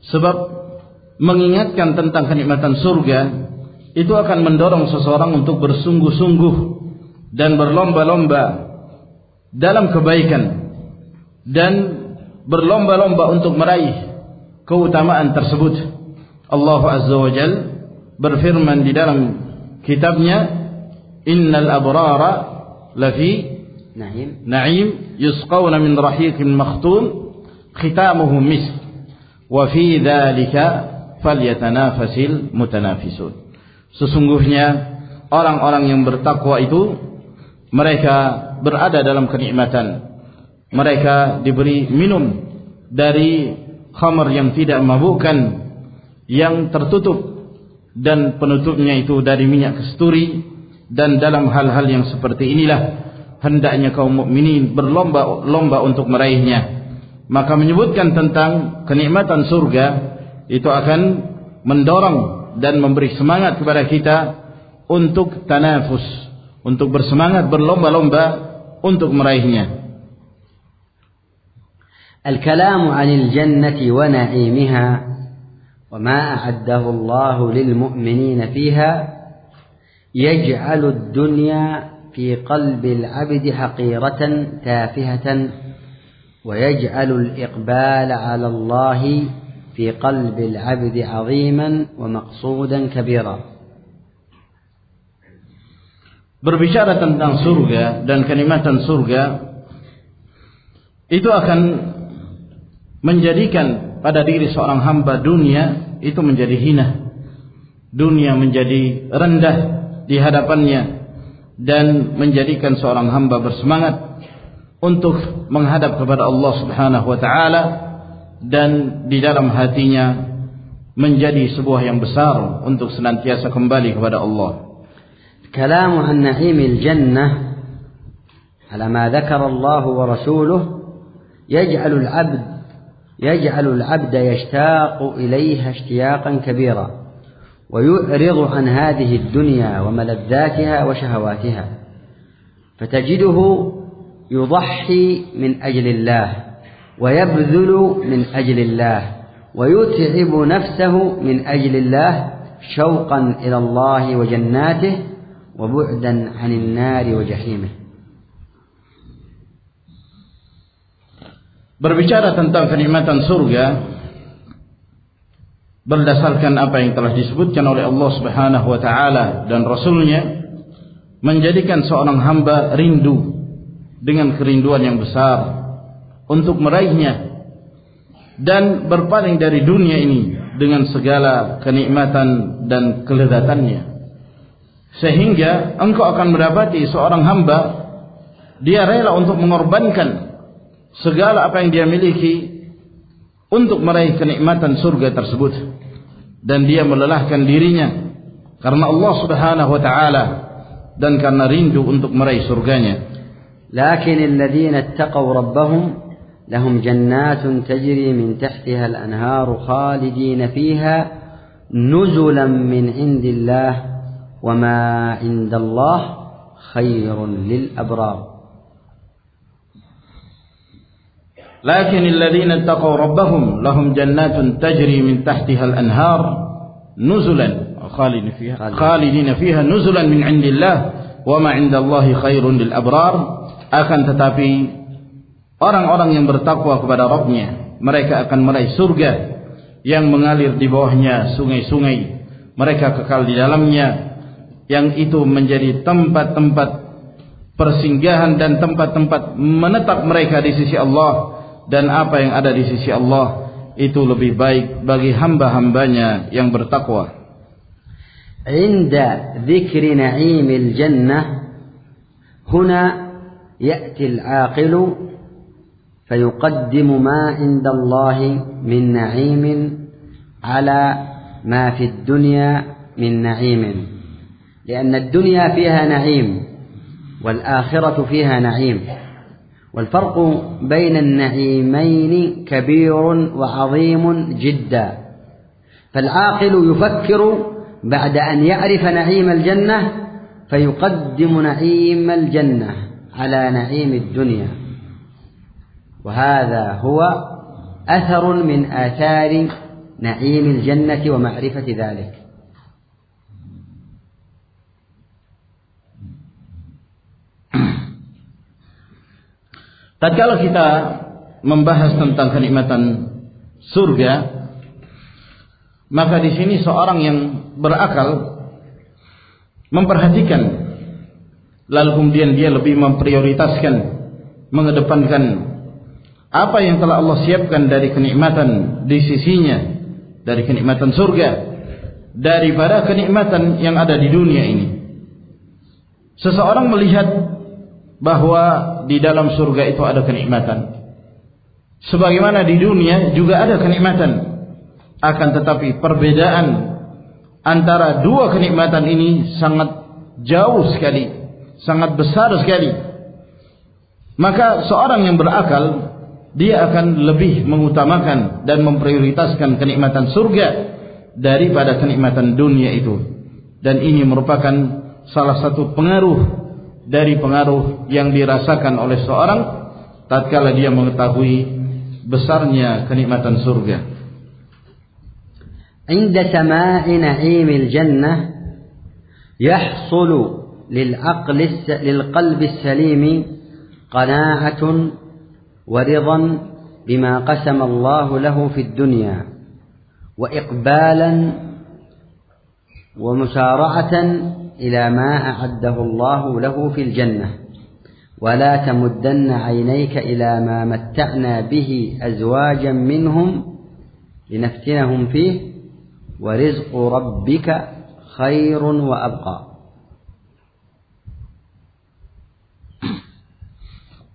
sebab mengingatkan tentang kenikmatan surga itu akan mendorong seseorang untuk bersungguh-sungguh dan berlomba-lomba dalam kebaikan dan berlomba-lomba untuk meraih keutamaan tersebut. Allah Azza wa Jalla berfirman di dalam kitabnya, innal abrara lafi na'im yusqawna min rahiqin makhtum khitamuhu misk wa fi dzalika falyatanafasil mutanafisun. Sesungguhnya orang-orang yang bertakwa itu mereka berada dalam kenikmatan. Mereka diberi minum dari khamar yang tidak memabukkan, yang tertutup dan penutupnya itu dari minyak kasturi. Dan dalam hal-hal yang seperti inilah hendaknya kaum mukminin berlomba-lomba untuk meraihnya. Maka menyebutkan tentang kenikmatan surga itu akan mendorong dan memberi semangat kepada kita untuk tanafus, untuk bersemangat berlomba-lomba untuk meraihnya. الكلام عن الجنة ونعيمها وما أعده الله للمؤمنين فيها يجعل الدنيا في قلب العبد حقيرة تافهة ويجعل الإقبال على الله في قلب العبد عظيما ومقصودا كبيرا. Berbicara tentang surga dan kenikmatan surga itu akan menjadikan pada diri seorang hamba dunia itu menjadi hina, dunia menjadi rendah di hadapannya, dan menjadikan seorang hamba bersemangat untuk menghadap kepada Allah Subhanahu wa taala dan di dalam hatinya menjadi sebuah yang besar untuk senantiasa kembali kepada Allah. كلام عن نعيم الجنة على ما ذكر الله ورسوله يجعل العبد يشتاق إليها اشتياقا كبيرا ويعرض عن هذه الدنيا وملذاتها وشهواتها فتجده يضحي من أجل الله ويبذل من أجل الله ويتعب نفسه من أجل الله شوقا إلى الله وجناته وبعدا عن النار وجحيمه. Berbicara tentang kenikmatan surga berdasarkan apa yang telah disebutkan oleh Allah Subhanahu wa taala dan Rasulnya, menjadikan seorang hamba rindu dengan kerinduan yang besar untuk meraihnya dan berpaling dari dunia ini dengan segala kenikmatan dan kelezatannya, sehingga engkau akan mendapati seorang hamba dia rela untuk mengorbankan segala apa yang dia miliki untuk meraih kenikmatan surga tersebut, dan dia melelahkan dirinya karena Allah Subhanahu wa taala dan karena rindu untuk meraih surganya. Lakin alladhina ittaqaw rabbahum lahum jannatun tajri min tahtiha al-anharu khalidina fiha nuzulan min indillah wa ma indallah khairun lil abrar. لكن الذين اتقوا ربهم لهم جنات تجري من تحتها الأنهار نزلا خالدين فيها نزلا من عند الله وما عند الله خير للأبرار. Akan tetapi orang-orang yang bertakwa kepada Rabbnya, mereka akan meraih surga yang mengalir di bawahnya sungai-sungai, mereka kekal di dalamnya, yang itu menjadi tempat-tempat persinggahan dan tempat-tempat menetap mereka di sisi Allah. Dan apa yang ada di sisi Allah itu lebih baik bagi hamba-hambanya yang bertakwa. Inda dzikri na'imil jannah huna ya'ti al-'aqilu fayuqaddimu ma 'inda Allah min na'imin 'ala ma fi ad-dunya min na'imin. Lianna ad-dunya fiha na'im wal akhiratu fiha na'im. والفرق بين النعيمين كبير وعظيم جدا. فالعاقل يفكر بعد أن يعرف نعيم الجنة فيقدم نعيم الجنة على نعيم الدنيا، وهذا هو أثر من آثار نعيم الجنة ومعرفة ذلك. Tatkala kita membahas tentang kenikmatan surga, maka di sini seorang yang berakal memperhatikan, lalu kemudian dia lebih memprioritaskan, mengedepankan apa yang telah Allah siapkan dari kenikmatan di sisinya, dari kenikmatan surga, daripada kenikmatan yang ada di dunia ini. Seseorang melihat bahwa di dalam surga itu ada kenikmatan, sebagaimana di dunia juga ada kenikmatan. Akan tetapi perbedaan antara dua kenikmatan ini sangat jauh sekali, sangat besar sekali. Maka seorang yang berakal, dia akan lebih mengutamakan dan memprioritaskan kenikmatan surga daripada kenikmatan dunia itu. Dan ini merupakan salah satu pengaruh dari pengaruh yang dirasakan oleh seorang tatkala dia mengetahui besarnya kenikmatan surga. Inda sama'i na'imil jannah yahsulu lilqalbi as-salimi qana'atun wa ridan bima qasama Allah lahu fid dunya wa iqbalan wa musara'atan إلى ما أعده الله له في الجنة ولا تمدن عينيك إلى ما متعنا به أزواجا منهم لنفتنهم فيه ورزق ربك خير وأبقى.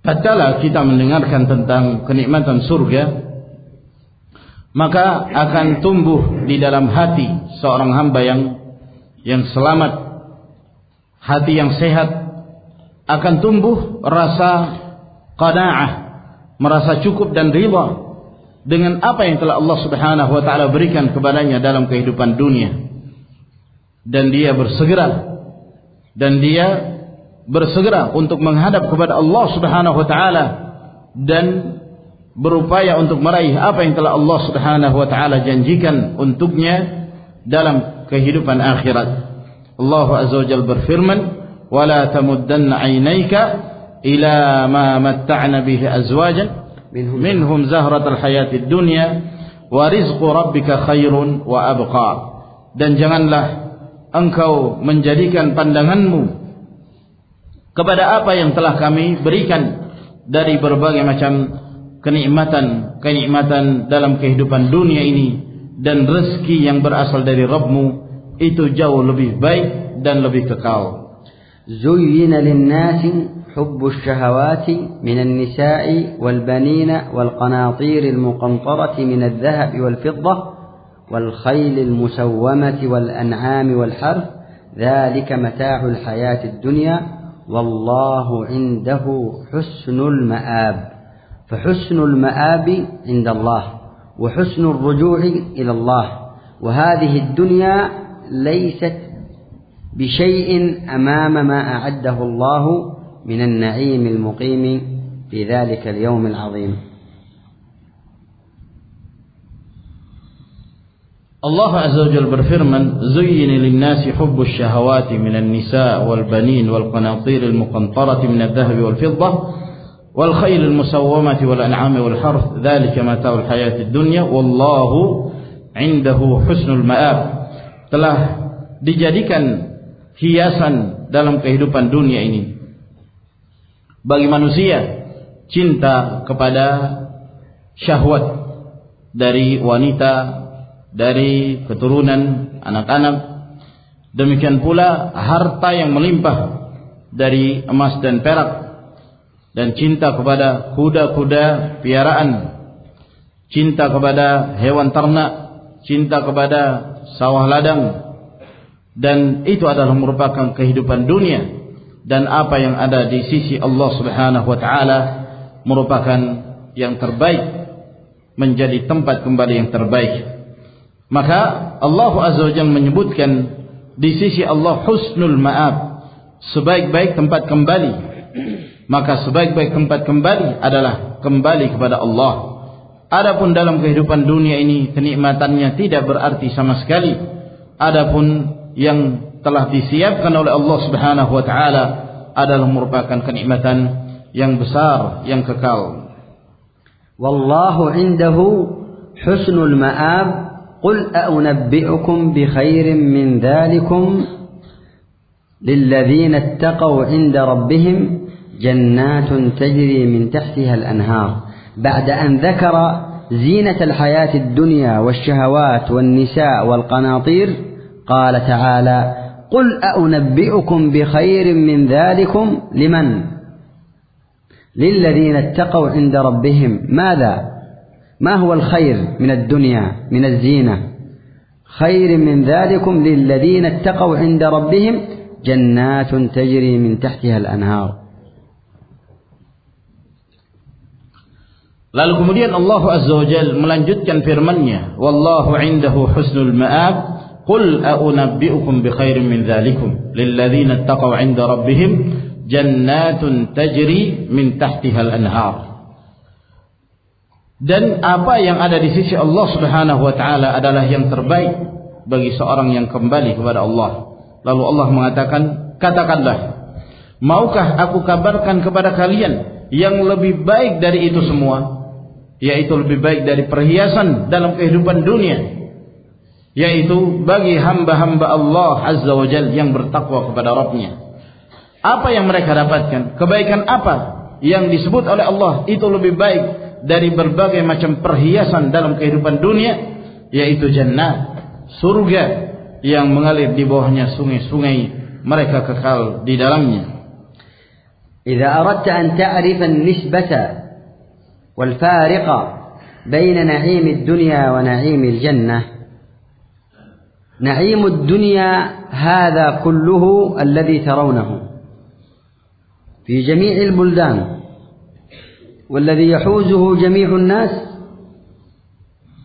Tatkala kita mendengarkan tentang kenikmatan surga, maka akan tumbuh di dalam hati seorang hamba yang selamat, hati yang sehat, akan tumbuh rasa qanaah, merasa cukup dan ridha dengan apa yang telah Allah Subhanahu wa taala berikan kepadanya dalam kehidupan dunia, dan dia bersegera untuk menghadap kepada Allah Subhanahu wa taala dan berupaya untuk meraih apa yang telah Allah Subhanahu wa taala janjikan untuknya dalam kehidupan akhirat. Allah Azza wa Jalla berfirman, "Wala tamuddanna 'ainaika ila ma matta'na bihi azwajan minhum zahratal hayatid dunya wa rizqu rabbika khairun wa abqa." Dan janganlah engkau menjadikan pandanganmu kepada apa yang telah kami berikan dari berbagai macam kenikmatan dalam kehidupan dunia ini, dan rezeki yang berasal dari Rabbmu itu jauh lebih baik dan lebih kekal. Zuyyina lin-nasi حب الشهوات من النساء والبنين والقناطير المقنطرة من الذهب والفضة والخيل المسومة والأنعام والحرث ذلك متاع الحياة الدنيا والله عنده حسن المآب. فحسن المآب عند الله وحسن الرجوع إلى الله، وهذه الدنيا ليست بشيء أمام ما أعده الله من النعيم المقيم في ذلك اليوم العظيم. Allah Azza wa Jalla berfirman, "Zuyyina lin-nasi hubbus syahawati minan nisa' wal banin wal qanatir al muqantarati min adh-dhahabi wal fiddah wal khayl al musawwamati wal an'ami wal harth, dzalika mata'ul hayatid dunya wallahu 'indahu husnul ma'ab." Telah dijadikan hiasan dalam kehidupan dunia ini bagi manusia cinta kepada syahwat dari wanita, dari keturunan, anak-anak, demikian pula harta yang melimpah dari emas dan perak, dan cinta kepada kuda-kuda piaraan, cinta kepada hewan ternak, cinta kepada sawah ladang, dan itu adalah merupakan kehidupan dunia. Dan apa yang ada di sisi Allah Subhanahu wa taala merupakan yang terbaik, menjadi tempat kembali yang terbaik. Maka Allah Azza wa Jalla menyebutkan di sisi Allah husnul ma'ab, sebaik-baik tempat kembali. Maka sebaik-baik tempat kembali adalah kembali kepada Allah. Adapun dalam kehidupan dunia ini kenikmatannya tidak berarti sama sekali. Adapun yang telah disiapkan oleh Allah Subhanahu wa taala adalah merupakan kenikmatan yang besar, yang kekal. Wallahu 'indahu husnul ma'ab. Qul a'unabbi'ukum bi khairin min dhalikum lilladhina ittaqaw 'inda rabbihim jannatun tajri min tahtiha al-anhar. Ba'da an dhakara zinata al-hayati ad-dunya wash-shahawat wan-nisa' wal-qanatir, qala ta'ala قل أنبئكم بخير من ذلكم لمن للذين اتقوا عند ربهم. ماذا؟ ما هو الخير من الدنيا من الزينة؟ خير من ذلكم للذين اتقوا عند ربهم جنات تجري من تحتها الأنهار. Lalu kemudian Allah Azza wa Jalla melanjutkan firman-Nya, wallahu 'indahu husnul ma'ab. Qul a'unabbi'ukum bi khairin min dzalikum lilladzina ittaqaw 'inda rabbihim jannatun tajri min tahtiha al-anhar. Dan apa yang ada di sisi Allah Subhanahu wa taala adalah yang terbaik bagi seorang yang kembali kepada Allah. Lalu Allah mengatakan, katakanlah, maukah aku kabarkan kepada kalian yang lebih baik dari itu semua, yaitu lebih baik dari perhiasan dalam kehidupan dunia, yaitu bagi hamba-hamba Allah Azza wa Jalla yang bertakwa kepada Rabbnya. Apa yang mereka dapatkan? Kebaikan apa yang disebut oleh Allah itu lebih baik dari berbagai macam perhiasan dalam kehidupan dunia, yaitu jannah, surga yang mengalir di bawahnya sungai-sungai, mereka kekal di dalamnya. Idza aradta an ta'rifa an-nisbata wal fariqa بين نعيم الدنيا ونعيم الجنة. نعيم الدنيا هذا كله الذي ترونه في جميع البلدان والذي يحوزه جميع الناس.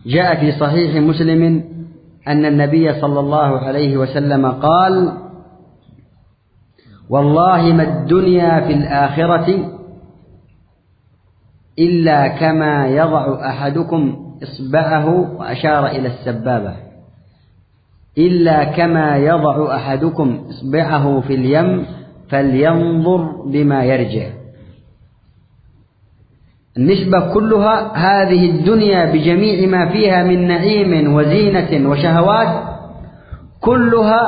جاء في صحيح مسلم أن النبي صلى الله عليه وسلم قال: والله ما الدنيا في الآخرة إلا كما يضع أحدكم إصبعه، وأشار إلى السبابة، إلا كما يضع أحدكم إصبعه في اليم فلينظر بما يرجع. النسبة كلها هذه الدنيا بجميع ما فيها من نعيم وزينة وشهوات، كلها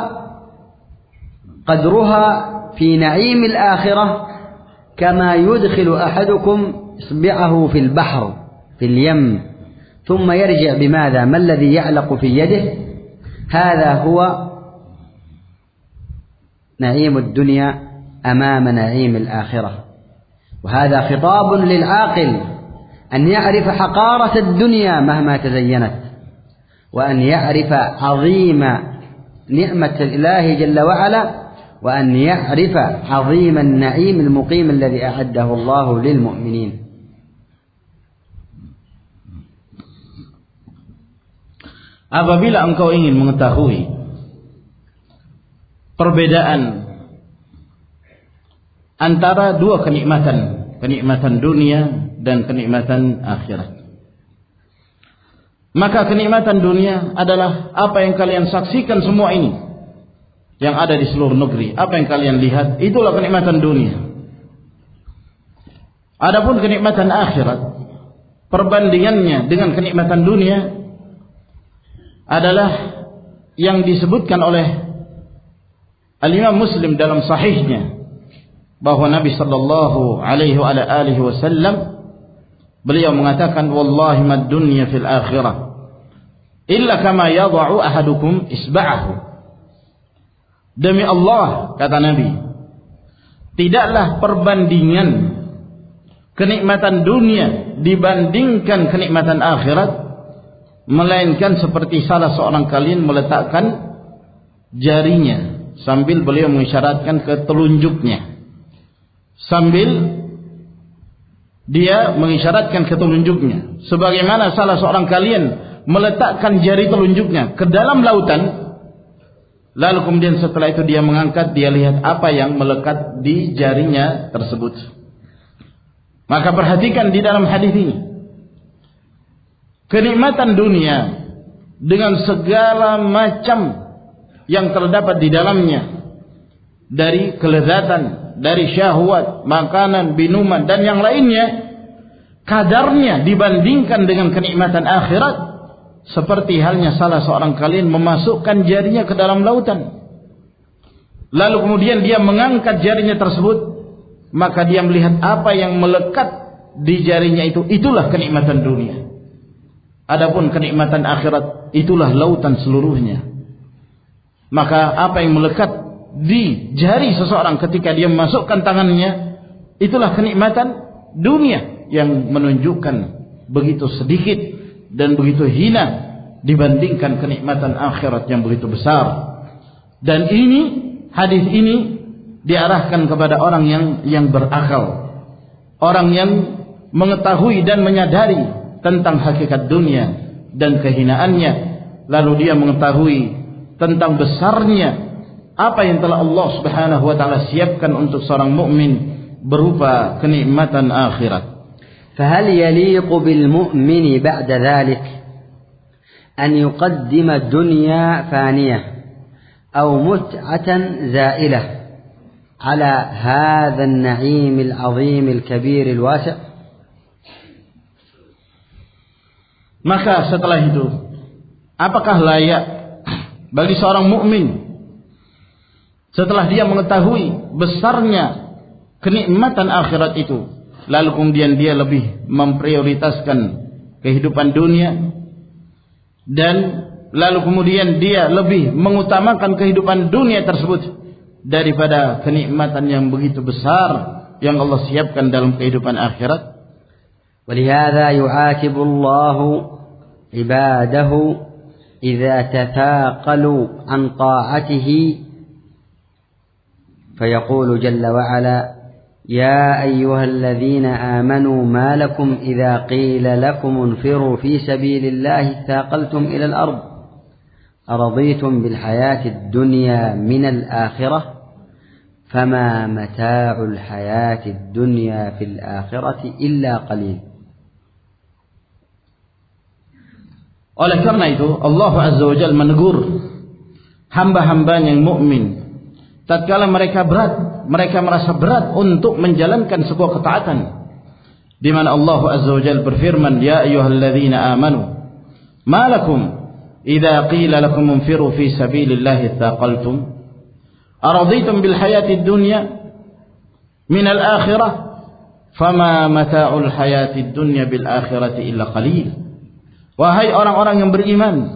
قدرها في نعيم الآخرة كما يدخل أحدكم إصبعه في البحر في اليم ثم يرجع بماذا؟ ما الذي يعلق في يده؟ هذا هو نعيم الدنيا أمام نعيم الآخرة. وهذا خطاب للعاقل أن يعرف حقارة الدنيا مهما تزينت، وأن يعرف عظيم نعمة الله جل وعلا، وأن يعرف عظيم النعيم المقيم الذي أعده الله للمؤمنين. Apabila engkau ingin mengetahui perbedaan antara dua kenikmatan dunia dan kenikmatan akhirat, maka kenikmatan dunia adalah apa yang kalian saksikan semua ini yang ada di seluruh negeri, apa yang kalian lihat, itulah kenikmatan dunia. Adapun kenikmatan akhirat, perbandingannya dengan kenikmatan dunia adalah yang disebutkan oleh Al-Imam Muslim dalam sahihnya, bahwa Nabi sallallahu alaihi wasallam beliau mengatakan, wallahi mad dunya fil akhirah illa kama yad'u ahadukum isba'ahu. Demi Allah, kata Nabi, tidaklah perbandingan kenikmatan dunia dibandingkan kenikmatan akhirat melainkan seperti salah seorang kalian meletakkan jarinya sambil beliau mengisyaratkan ke telunjuknya, sambil dia mengisyaratkan ke telunjuknya, sebagaimana salah seorang kalian meletakkan jari telunjuknya ke dalam lautan, lalu kemudian setelah itu dia mengangkat, dia lihat apa yang melekat di jarinya tersebut. Maka perhatikan di dalam hadis ini, kenikmatan dunia dengan segala macam yang terdapat di dalamnya, dari kelezatan, dari syahwat, makanan, minuman dan yang lainnya, kadarnya dibandingkan dengan kenikmatan akhirat seperti halnya salah seorang kalian memasukkan jarinya ke dalam lautan, lalu kemudian dia mengangkat jarinya tersebut, maka dia melihat apa yang melekat di jarinya itu, itulah kenikmatan dunia. Adapun kenikmatan akhirat itulah lautan seluruhnya. Maka apa yang melekat di jari seseorang ketika dia memasukkan tangannya, itulah kenikmatan dunia yang menunjukkan begitu sedikit dan begitu hina dibandingkan kenikmatan akhirat yang begitu besar. Dan ini, hadis ini diarahkan kepada orang yang berakal, orang yang mengetahui dan menyadari tentang hakikat dunia dan kehinaannya, lalu dia mengetahui tentang besarnya apa yang telah Allah Subhanahu wa taala siapkan untuk seorang mukmin berupa kenikmatan akhirat. فهل يليق بالمؤمن بعد ذلك أن يقدم الدنيا فانية أو متعة زائلة على هذا النعيم العظيم الكبير الواسع؟ Maka setelah itu, apakah layak bagi seorang mukmin setelah dia mengetahui besarnya kenikmatan akhirat itu, lalu kemudian dia lebih memprioritaskan kehidupan dunia, dan lalu kemudian dia lebih mengutamakan kehidupan dunia tersebut daripada kenikmatan yang begitu besar yang Allah siapkan dalam kehidupan akhirat? ولهذا يعاتب الله عباده إذا تثاقلوا عن طاعته فيقول جل وعلا يا أيها الذين آمنوا ما لكم إذا قيل لكم انفروا في سبيل الله اثاقلتم إلى الأرض أرضيتم بالحياة الدنيا من الآخرة فما متاع الحياة الدنيا في الآخرة إلا قليل. Oleh karena itu Allah Azza wa Jalla menegur hamba-hambanya yang mukmin tatkala mereka merasa berat untuk menjalankan sebuah ketaatan, di mana Allah Azza wa Jalla berfirman ya ayyuhalladzina amanu ma lakum idza qila lakum infiru fi sabilillahi tsaqaltum araditum bil hayatid dunya min al akhirah fama mata'ul hayatid dunya bil akhirati illa qalil. Wahai orang-orang yang beriman,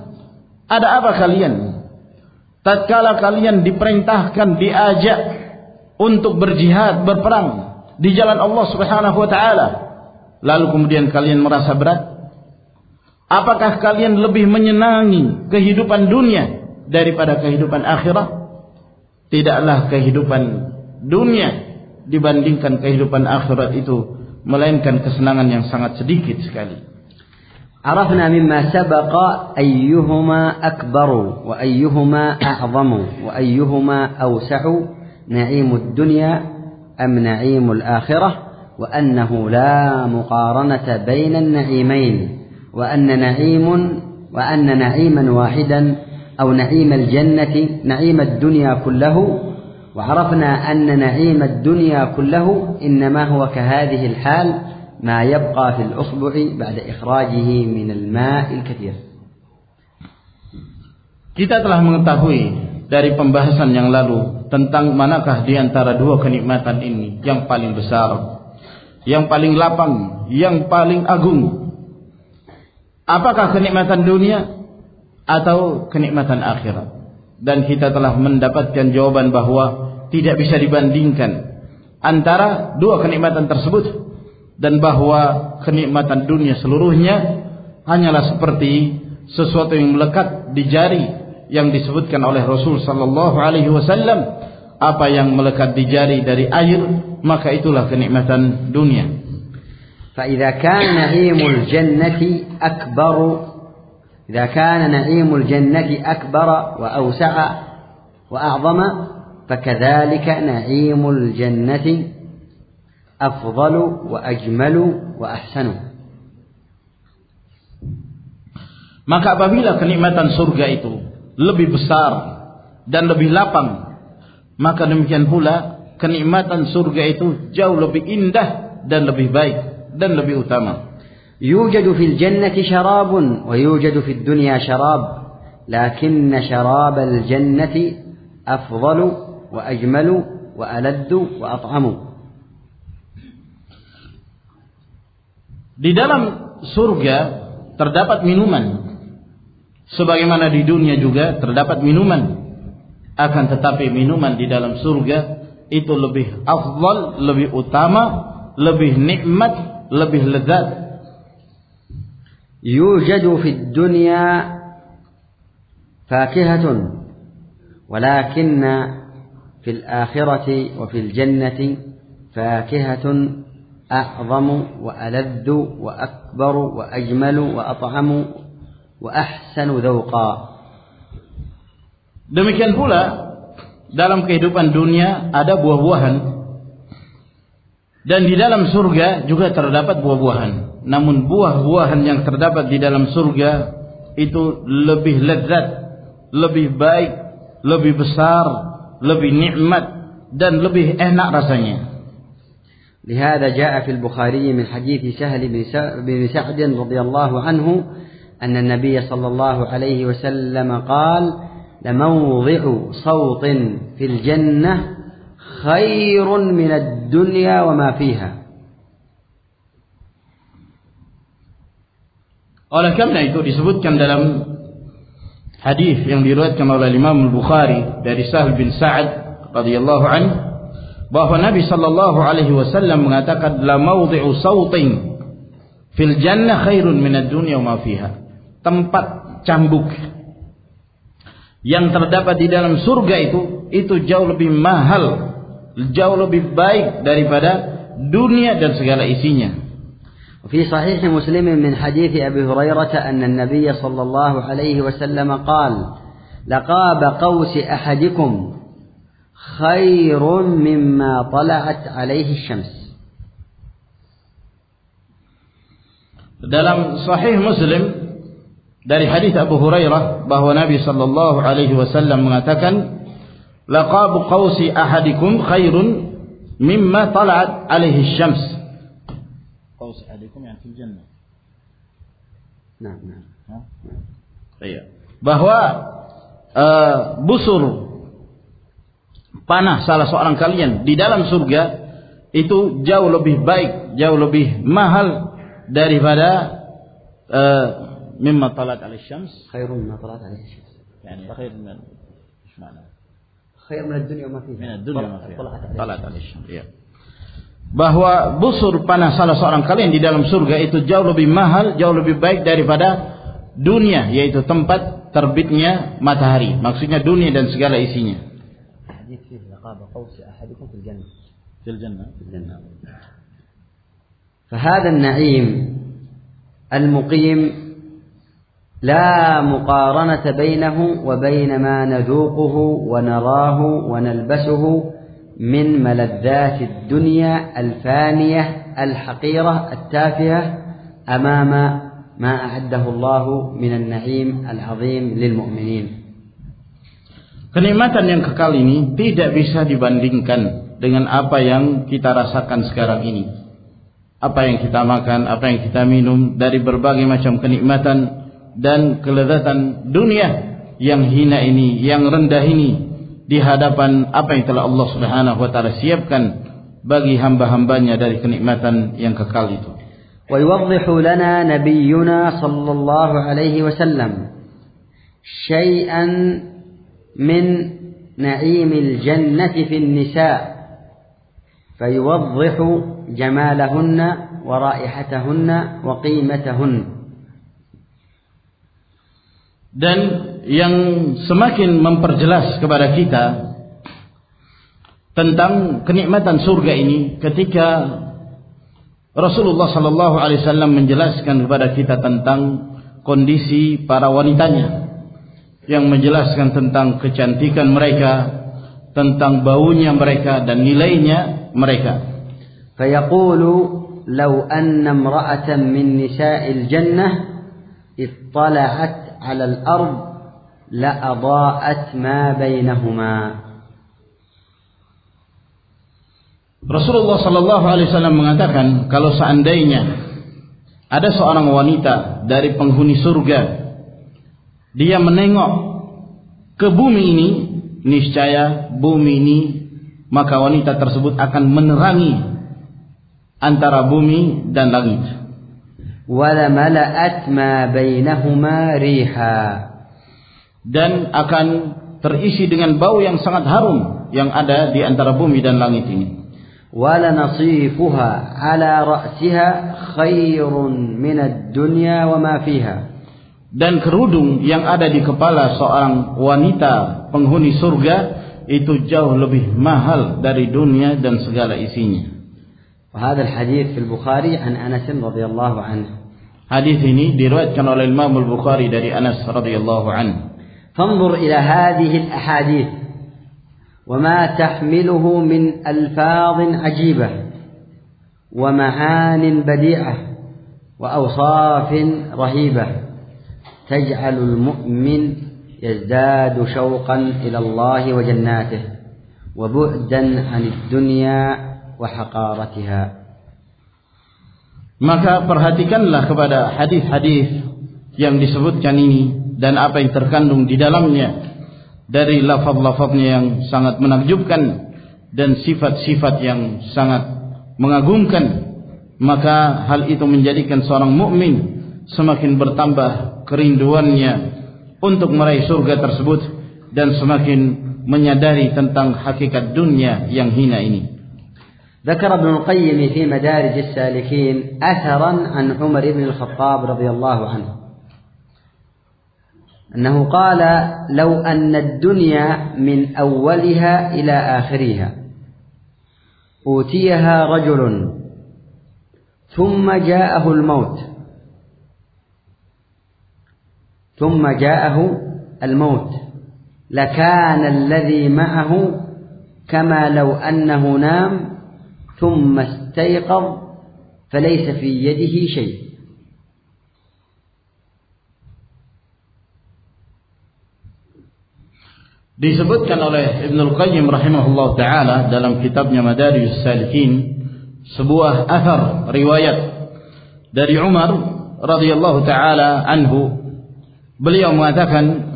ada apa kalian tatkala kalian diperintahkan, diajak untuk berjihad, berperang di jalan Allah Subhanahu wa taala, lalu kemudian kalian merasa berat? Apakah kalian lebih menyenangi kehidupan dunia daripada kehidupan akhirat? Tidaklah kehidupan dunia dibandingkan kehidupan akhirat itu melainkan kesenangan yang sangat sedikit sekali. عرفنا مما سبق أيهما أكبر وأيهما أعظم وأيهما أوسع نعيم الدنيا أم نعيم الآخرة وأنه لا مقارنة بين النعيمين وأن نعيما واحدا أو نعيم الجنة نعيم الدنيا كله. وعرفنا أن نعيم الدنيا كله إنما هو كهذه الحال ما يبقى في الأصبع بعد إخراجه من الماء الكثير. Kita telah mengetahui dari pembahasan yang lalu tentang manakah di antara dua kenikmatan ini yang paling besar, yang paling lapang, yang paling agung. Apakah kenikmatan dunia atau kenikmatan akhirat? Dan kita telah mendapatkan jawaban bahwa tidak bisa dibandingkan antara dua kenikmatan tersebut, dan bahwa kenikmatan dunia seluruhnya hanyalah seperti sesuatu yang melekat di jari yang disebutkan oleh Rasul sallallahu alaihi wasallam, apa yang melekat di jari dari air maka itulah kenikmatan dunia. فإذا كان نعيم الجنة أكبر وأوسع وأعظم فكذلك نعيم الجنة أفضل وأجمل وأحسن. Maka apabila kenikmatan surga itu lebih besar dan lebih lapang, maka demikian pula kenikmatan surga itu jauh lebih indah dan lebih baik dan lebih utama. يوجد في الجنة شراب ويوجد في الدنيا شراب لكن شراب الجنة أفضل وأجمل وألذ وأطعم. Di dalam surga terdapat minuman, sebagaimana di dunia juga terdapat minuman. Akan tetapi minuman di dalam surga itu lebih afdal, lebih utama, lebih nikmat, lebih lezat. Yujadu fid dunya fakihatun walakinna fil akhirati wa fil jannati fakihatun أعظم وألذ وأكبر وأجمل وأطعم وأحسن ذوقا. Demikian pula dalam kehidupan dunia ada buah-buahan, dan di dalam surga juga terdapat buah-buahan. Namun buah-buahan yang terdapat di dalam surga itu lebih lezat, lebih baik, lebih besar, lebih nikmat dan lebih enak rasanya. لهذا جاء في البخاري من حديث سهل بن سعد رضي الله عنه أن النبي صلى الله عليه وسلم قال لموضع صوت في الجنة خير من الدنيا وما فيها. Oleh karena itu disebutkan dalam hadis yang diriwayatkan oleh Imam Al-Bukhari dari Sahal bin Sa'ad radhiyallahu anhu bahwa Nabi sallallahu alaihi wasallam mengatakan la mawdhi'u sautin Fil jannah khairun minad dunya wa ma fiha. Tempat cambuk yang terdapat di dalam surga itu jauh lebih mahal, jauh lebih baik daripada dunia dan segala isinya. في صحيح مسلم من حديث أبي هريرة أن النبي صلى الله عليه وسلم قال لقاب قوس أحدكم خير مما طلعت عليه الشمس. Dalam Sahih Muslim dari hadis Abu Hurairah bahwa Nabi sallallahu alaihi wasallam mengatakan laqabu qausi ahadikum khairun mimma tala'at alaihi syams. Qaus ahadikum yang fil jannah. Nah. Iya. Bahwa busur panah salah seorang kalian di dalam surga itu jauh lebih baik, jauh lebih mahal daripada mimma talat al-syams. Khairun mimma talat al-syams. Yani khair min ايش معنى؟ Khair min ad-dunya wa ma fiha. Min ad-dunya wa ma fiha. Talat al-syams. Ya. Bahwa busur panah salah seorang kalian di dalam surga itu jauh lebih mahal, jauh lebih baik daripada dunia, yaitu tempat terbitnya matahari. Maksudnya dunia dan segala isinya. Hadis fihi laqaba qausi ahadikum fil jannah. Fil jannah. فهذا النعيم المقيم لا مقارنة بينه وبين ما نذوقه ونراه ونلبسه من ملذات الدنيا الفانية الحقيرة التافهة أمام ما أعده الله من النعيم العظيم للمؤمنين. Kenikmatan yang kekal ini tidak bisa dibandingkan dengan apa yang kita rasakan sekarang ini. Apa yang kita makan, apa yang kita minum dari berbagai macam kenikmatan dan kelezatan dunia yang hina ini, yang rendah ini di hadapan apa yang telah Allah Subhanahu wa taala siapkan bagi hamba-hambanya dari kenikmatan yang kekal itu. Wa yuwaddihu lana nabiyyuna sallallahu alaihi wasallam syai'an min na'imil jannati fin nisa' fayuwaddihu jamalahunna wa ra'ihatahunna wa qimatahunna. Dan yang semakin memperjelas kepada kita tentang kenikmatan surga ini ketika Rasulullah sallallahu alaihi wasallam menjelaskan kepada kita tentang kondisi para wanitanya, yang menjelaskan tentang kecantikan mereka, tentang baunya mereka dan nilainya mereka. Fayaqulu law anna imra'atan min nisa'il jannah ittala'at 'ala al-ard la adaa'at ma bainahuma. Rasulullah sallallahu alaihi wasallam mengatakan kalau seandainya ada seorang wanita dari penghuni surga, dia menengok ke bumi ini, niscaya bumi ini, maka wanita tersebut akan menerangi antara bumi dan langit. Wala mala'at ma bainahuma riha, dan akan terisi dengan bau yang sangat harum yang ada di antara bumi dan langit ini. Wala nasifuha ala ra'siha khairun min ad-dunya wa ma fiha, dan kerudung yang ada di kepala seorang wanita penghuni surga itu jauh lebih mahal dari dunia dan segala isinya. وهذا الحديث في البخاري عن أنس رضي الله عنه. Hadis ini diriwayatkan oleh Imam Al-Bukhari dari Anas radhiyallahu anhu. فانظر إلى هذه الأحاديث وما تحمله من ألفاظ عجيبة ومعان بديعة وأوصاف رهيبة تجعل المؤمن يزداد شوقا إلى الله وجناته وبعدا عن الدنيا وحقارتها. Maka perhatikanlah kepada hadis-hadis yang disebutkan ini dan apa yang terkandung di dalamnya dari lafaz-lafaznya yang sangat menakjubkan dan sifat-sifat yang sangat mengagumkan. Maka hal itu menjadikan seorang mukmin semakin bertambah kerinduannya untuk meraih surga tersebut dan semakin menyadari tentang hakikat dunia yang hina ini. ذكر ابن القيم في مدارج السالكين أثرا عن عمر بن الخطاب رضي الله عنه أنه قال: لو أن الدنيا من أولها إلى آخرها أوتيها رجل ثم جاءه الموت لكان الذي معه كما لو أنه نام ثم استيقظ فليس في يده شيء. Disebutkan oleh Ibnu Qayyim rahimahullah ta'ala dalam kitabnya Madarijus Salikin sebuah athar riwayat dari Umar radhiyallahu ta'ala anhu. Beliau mengatakan,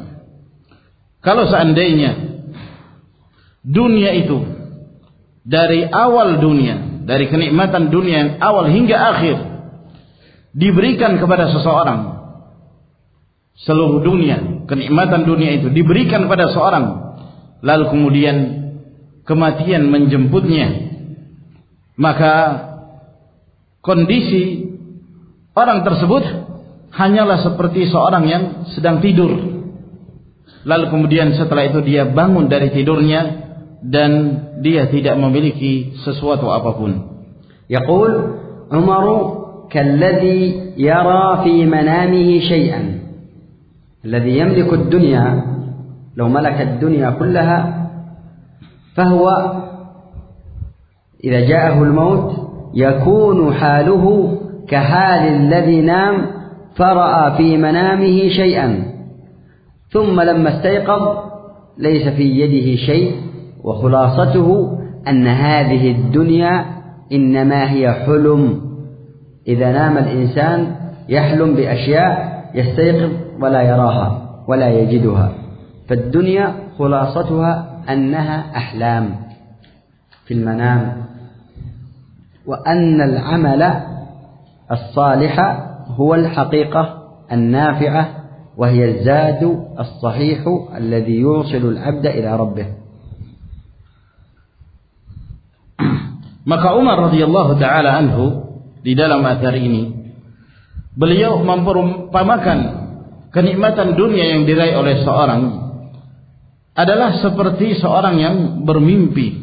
kalau seandainya dunia itu dari awal dunia, dari kenikmatan dunia yang awal hingga akhir diberikan kepada seseorang, seluruh dunia, kenikmatan dunia itu diberikan pada seorang, lalu kemudian kematian menjemputnya, maka kondisi orang tersebut hanyalah seperti seorang yang sedang tidur. Lalu kemudian setelah itu dia bangun dari tidurnya dan dia tidak memiliki sesuatu apapun. Yaqul Umar kalladhi yara fi manamihi shay'an. الذي يملك الدنيا لو ملك الدنيا كلها فهو إذا جاءه الموت يكون حاله كحال الذي نام فرأى في منامه شيئا ثم لما استيقظ ليس في يده شيء، وخلاصته أن هذه الدنيا إنما هي حلم. إذا نام الإنسان يحلم بأشياء يستيقظ ولا يراها ولا يجدها، فالدنيا خلاصتها أنها أحلام في المنام، وأن العمل الصالح هو الحقيقة النافعة وهي الزاد الصحيح الذي يوصل العبد إلى ربه. Maka Umar radhiyallahu ta'ala anhu di dalam athar ini beliau memperumpamakan kenikmatan dunia yang diraih oleh seorang adalah seperti seorang yang bermimpi.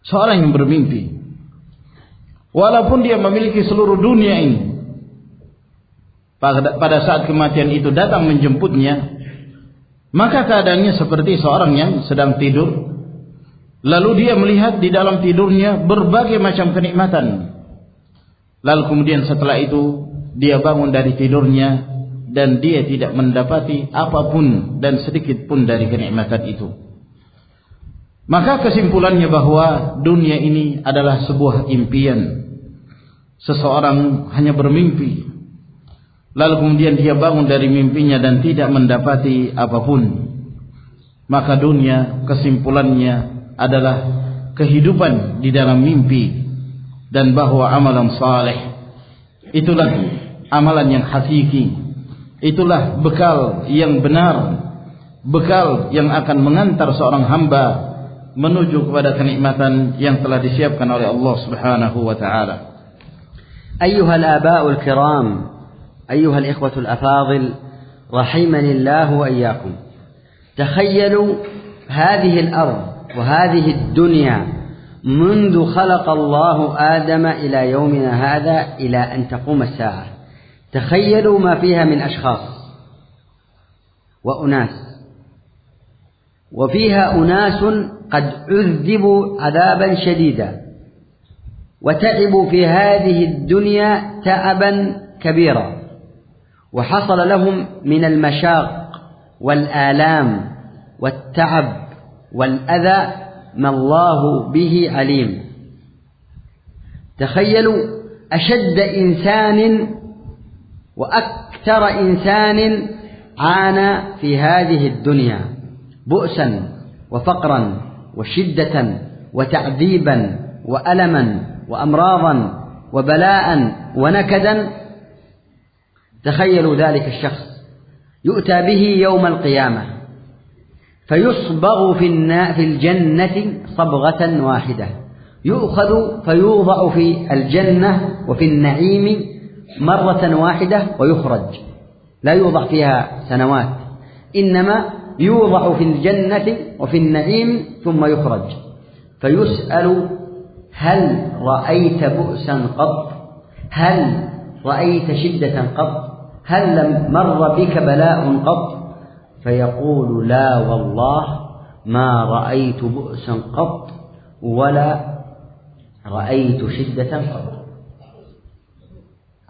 Seorang yang bermimpi, walaupun dia memiliki seluruh dunia ini, pada saat kematian itu datang menjemputnya, maka keadaannya seperti seorang yang sedang tidur. Lalu dia melihat di dalam tidurnya berbagai macam kenikmatan. Lalu kemudian setelah itu dia bangun dari tidurnya dan dia tidak mendapati apapun dan sedikit pun dari kenikmatan itu. Maka kesimpulannya bahwa dunia ini adalah sebuah impian. Seseorang hanya bermimpi, lalu kemudian dia bangun dari mimpinya dan tidak mendapati apapun. Maka dunia kesimpulannya adalah kehidupan di dalam mimpi, dan bahwa amalan saleh itulah amalan yang hakiki. Itulah bekal yang benar, bekal yang akan mengantar seorang hamba menuju kepada kenikmatan yang telah disiapkan oleh Allah Subhanahu wa ta'ala. أيها الآباء الكرام، أيها الإخوة الأفاضل، رحمني الله وإياكم، تخيلوا هذه الأرض وهذه الدنيا منذ خلق الله آدم إلى يومنا هذا إلى أن تقوم الساعة. تخيلوا ما فيها من أشخاص وأناس، وفيها أناس قد عذبوا عذابا شديدا وتعبوا في هذه الدنيا تعبا كبيرا، وحصل لهم من المشاق والآلام والتعب والأذى ما الله به عليم. تخيلوا أشد إنسان وأكثر إنسان عانى في هذه الدنيا بؤسا وفقرا وشدة وتعذيبا وألما وأمراضا وبلاء ونكدا. تخيلوا ذلك الشخص يؤتى به يوم القيامة فيصبغ في الجنة صبغة واحدة يؤخذ فيوضع في الجنة وفي النعيم مرة واحدة ويخرج، لا يوضع فيها سنوات، إنما يوضع في الجنة وفي النعيم ثم يخرج، فيسأل: هل رأيت بؤسا قط؟ هل رأيت شدة قط؟ هل مر بك بلاء قط؟ فيقول: لا والله ما رأيت بؤسا قط ولا رأيت شدة قط.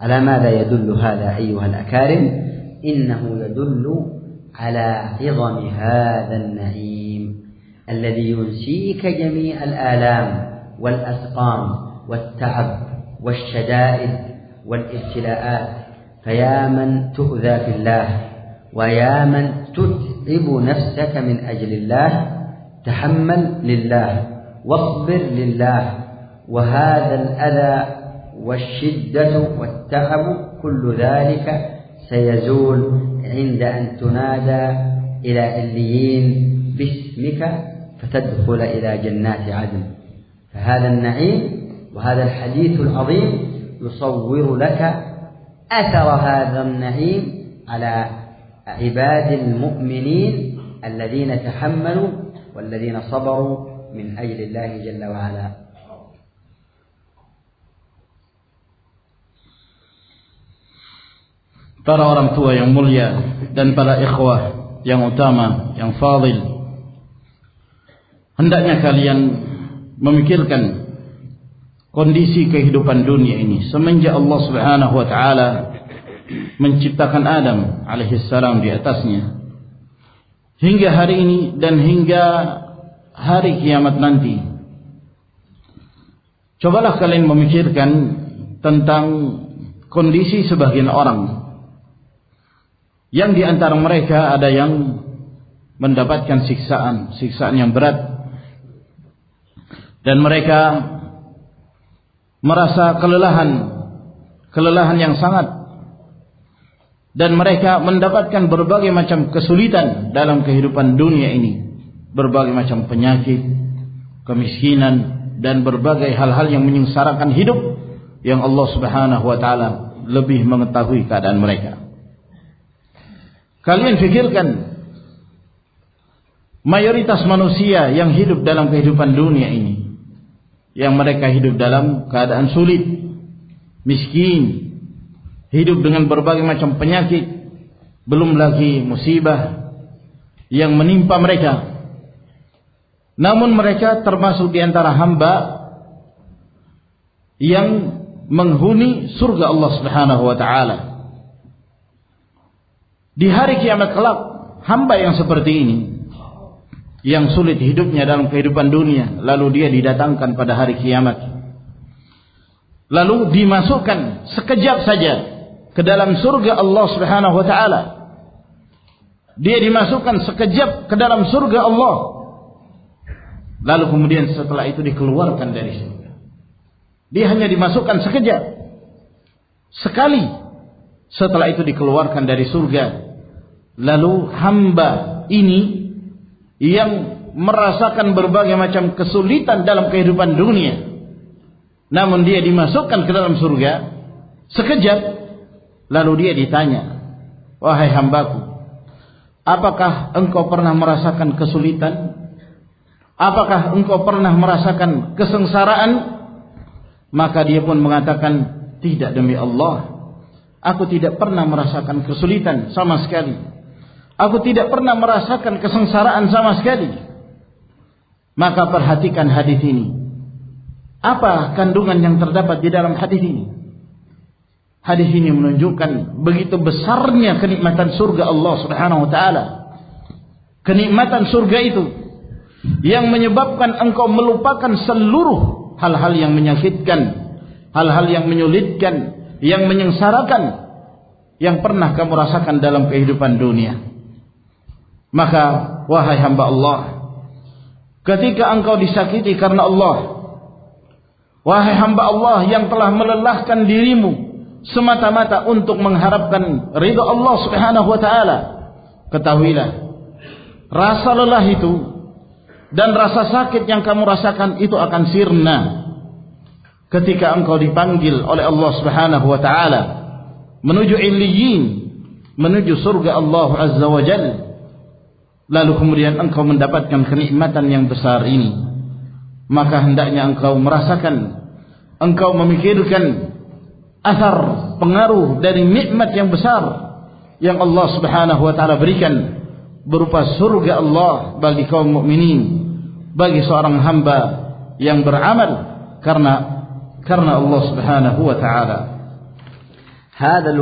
على ماذا يدل هذا أيها الأكارم؟ إنه يدل على عظم هذا النعيم الذي ينسيك جميع الآلام والأسقام والتعب والشدائد والابتلاءات. فيا من تؤذى في الله ويا من تتعب نفسك من أجل الله، تحمل لله واصبر لله، وهذا الأذى والشدة والتعب كل ذلك سيزول عند أن تنادى إلى عليين باسمك فتدخل إلى جنات عدن. فهذا النعيم وهذا الحديث العظيم يصور لك أثر هذا النعيم على عباد المؤمنين الذين تحملوا والذين صبروا من أجل الله جل وعلا. Para orang tua yang mulia dan para ikhwah yang utama, yang fadil, hendaknya kalian memikirkan kondisi kehidupan dunia ini semenjak Allah Subhanahu wa taala menciptakan Adam alaihi salam di atasnya hingga hari ini dan hingga hari kiamat nanti. Cobalah kalian memikirkan tentang kondisi sebagian orang yang di antara mereka ada yang mendapatkan siksaan yang berat, dan mereka merasa kelelahan yang sangat, dan mereka mendapatkan berbagai macam kesulitan dalam kehidupan dunia ini, berbagai macam penyakit, kemiskinan, dan berbagai hal-hal yang menyengsarakan hidup yang Allah Subhanahu wa taala lebih mengetahui keadaan mereka. Kalian fikirkan mayoritas manusia yang hidup dalam kehidupan dunia ini, yang mereka hidup dalam keadaan sulit, miskin, hidup dengan berbagai macam penyakit, belum lagi musibah yang menimpa mereka. Namun mereka termasuk di antara hamba yang menghuni surga Allah Subhanahu wa taala. Di hari kiamat kelak, hamba yang seperti ini, yang sulit hidupnya dalam kehidupan dunia, lalu dia didatangkan pada hari kiamat, lalu dimasukkan sekejap saja ke dalam surga Allah Subhanahu wa taala. Dia dimasukkan sekejap ke dalam surga Allah, lalu kemudian setelah itu dikeluarkan dari surga. Dia hanya dimasukkan sekejap, sekali, setelah itu dikeluarkan dari surga. Lalu hamba ini yang merasakan berbagai macam kesulitan dalam kehidupan dunia, namun dia dimasukkan ke dalam surga sekejap, lalu dia ditanya, "Wahai hambaku, apakah engkau pernah merasakan kesulitan? Apakah engkau pernah merasakan kesengsaraan?" Maka dia pun mengatakan, "Tidak, demi Allah, aku tidak pernah merasakan kesulitan sama sekali. Aku tidak pernah merasakan kesengsaraan sama sekali." Maka perhatikan hadis ini. Apa kandungan yang terdapat di dalam hadis ini? Hadis ini menunjukkan begitu besarnya kenikmatan surga Allah Subhanahu wa taala. Kenikmatan surga itu yang menyebabkan engkau melupakan seluruh hal-hal yang menyakitkan, hal-hal yang menyulitkan, yang menyengsarakan yang pernah kamu rasakan dalam kehidupan dunia. Maka wahai hamba Allah, ketika engkau disakiti karena Allah, wahai hamba Allah yang telah melelahkan dirimu semata-mata untuk mengharapkan ridha Allah Subhanahu wa taala, ketahuilah rasa lelah itu dan rasa sakit yang kamu rasakan itu akan sirna ketika engkau dipanggil oleh Allah Subhanahu wa taala menuju illiyin, menuju surga Allah Azza wa Jalla. Lalu kemudian engkau mendapatkan kenikmatan yang besar ini, maka hendaknya engkau merasakan, engkau memikirkan asar pengaruh dari nikmat yang besar yang Allah Subhanahu wa taala berikan berupa surga Allah bagi kaum mukminin, bagi seorang hamba yang beramal karena Allah Subhanahu wa taala. هذا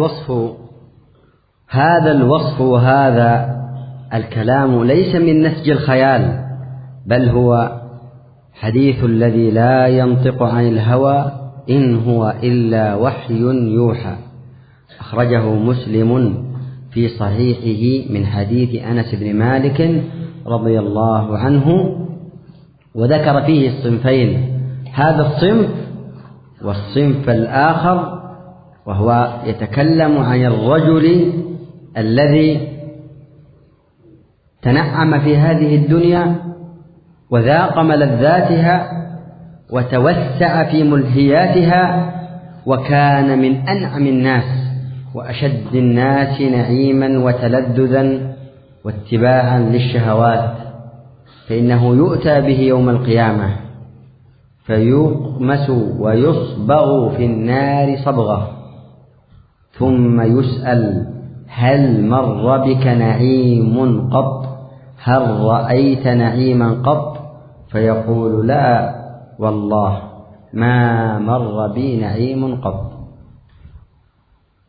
الوصف وهذا الكلام ليس من نسج الخيال، بل هو حديث الذي لا ينطق عن الهوى إن هو إلا وحي يوحى. أخرجه مسلم في صحيحه من حديث أنس بن مالك رضي الله عنه، وذكر فيه الصنفين، هذا الصنف والصنف الآخر، وهو يتكلم عن الرجل الذي تنعم في هذه الدنيا وذاق ملذاتها وتوسع في ملهياتها، وكان من أنعم الناس وأشد الناس نعيما وتلذذا واتباعا للشهوات، فإنه يؤتى به يوم القيامة فيغمس ويصبغ في النار صبغة، ثم يسأل هل مر بك نعيم قط؟ هل رأيت نعيما قط؟ فيقول لا والله ما مر بي نعيم قط.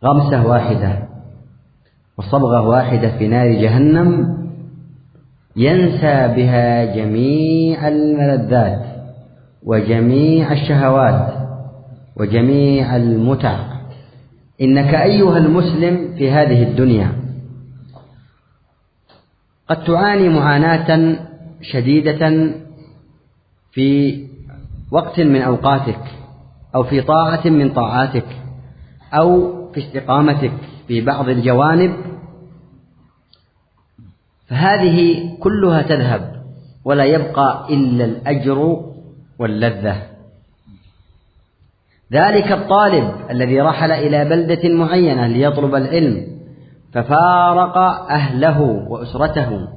غمسة واحدة وصبغة واحدة في نار جهنم ينسى بها جميع الملذات وجميع الشهوات وجميع المتع. إنك أيها المسلم في هذه الدنيا قد تعاني معاناة شديدة في وقت من أوقاتك، أو في طاعة من طاعاتك، أو في استقامتك في بعض الجوانب، فهذه كلها تذهب ولا يبقى إلا الأجر واللذة. ذلك الطالب الذي رحل إلى بلدة معينة ليطلب العلم ففارق أهله وأسرته،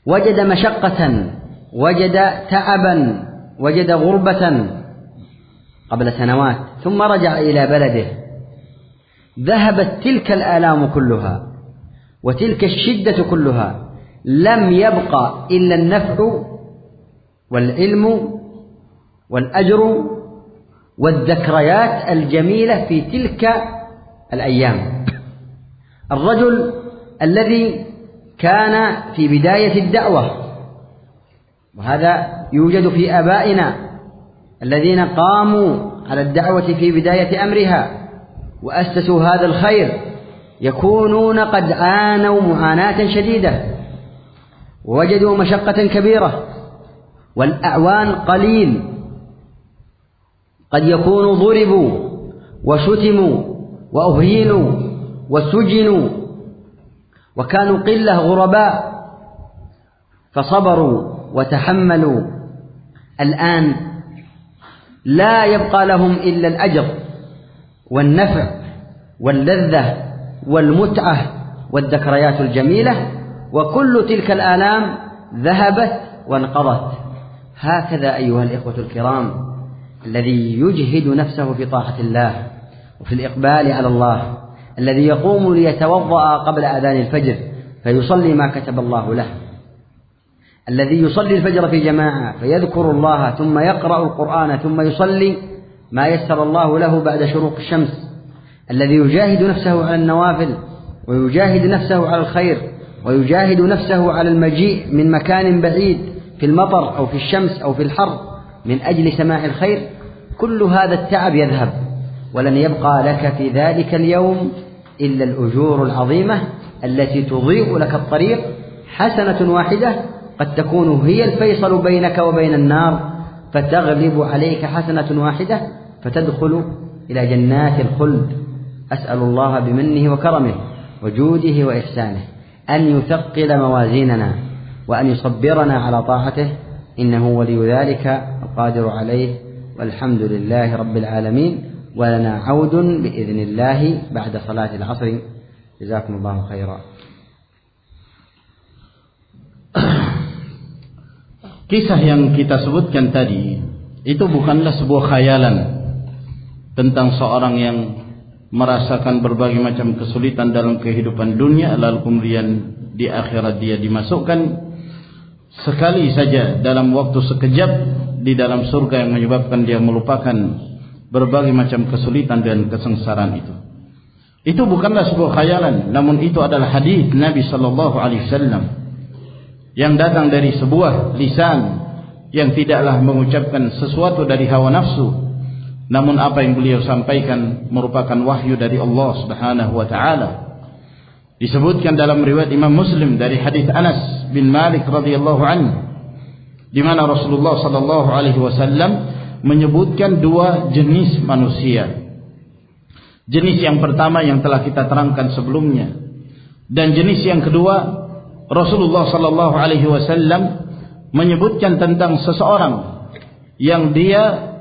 وجد مشقة، وجد تعبا، وجد غربة قبل سنوات، ثم رجع إلى بلده، ذهبت تلك الآلام كلها وتلك الشدة كلها، لم يبقى إلا النفع والعلم والأجر والذكريات الجميلة في تلك الأيام. الرجل الذي كان في بداية الدعوة، وهذا يوجد في آبائنا الذين قاموا على الدعوة في بداية أمرها وأسسوا هذا الخير، يكونون قد عانوا معاناة شديدة ووجدوا مشقة كبيرة والأعوان قليل، قد يكونوا ضربوا وشتموا وأهينوا وسجنوا وكانوا قلة غرباء فصبروا وتحملوا. الآن لا يبقى لهم إلا الأجر والنفع واللذة والمتعة والذكريات الجميلة، وكل تلك الآلام ذهبت وانقضت. هكذا أيها الإخوة الكرام الذي يجهد نفسه في طاعة الله وفي الإقبال على الله، الذي يقوم ليتوضأ قبل أذان الفجر فيصلي ما كتب الله له، الذي يصلي الفجر في جماعة فيذكر الله ثم يقرأ القرآن ثم يصلي ما يسر الله له بعد شروق الشمس، الذي يجاهد نفسه على النوافل ويجاهد نفسه على الخير ويجاهد نفسه على المجيء من مكان بعيد في المطر أو في الشمس أو في الحر من أجل سماع الخير، كل هذا التعب يذهب ولن يبقى لك في ذلك اليوم إلا الأجور العظيمة التي تضيء لك الطريق. حسنة واحدة قد تكون هي الفيصل بينك وبين النار، فتغلب عليك حسنة واحدة فتدخل إلى جنات الخلد. أسأل الله بمنه وكرمه وجوده وإحسانه أن يثقل موازيننا وأن يصبرنا على طاعته. إنه ولي ذلك القادر عليه والحمد لله رب العالمين ولنا عود بإذن الله بعد صلاة العصر جزاكم الله خيرا. Kisah yang kita sebutkan tadi itu bukanlah sebuah khayalan tentang seorang yang merasakan berbagai macam kesulitan dalam kehidupan dunia, lalu kemudian di akhirat dia dimasukkan sekali saja dalam waktu sekejap di dalam surga yang menyebabkan dia melupakan berbagai macam kesulitan dan kesengsaraan itu. Itu bukanlah sebuah khayalan, namun itu adalah hadis Nabi sallallahu alaihi wasallam yang datang dari sebuah lisan yang tidaklah mengucapkan sesuatu dari hawa nafsu, namun apa yang beliau sampaikan merupakan wahyu dari Allah Subhanahu wa taala. Disebutkan dalam riwayat Imam Muslim dari hadis Anas bin Malik radhiyallahu anhu, di mana Rasulullah sallallahu alaihi wasallam menyebutkan dua jenis manusia. Jenis yang pertama yang telah kita terangkan sebelumnya, dan jenis yang kedua Rasulullah sallallahu alaihi wasallam menyebutkan tentang seseorang yang dia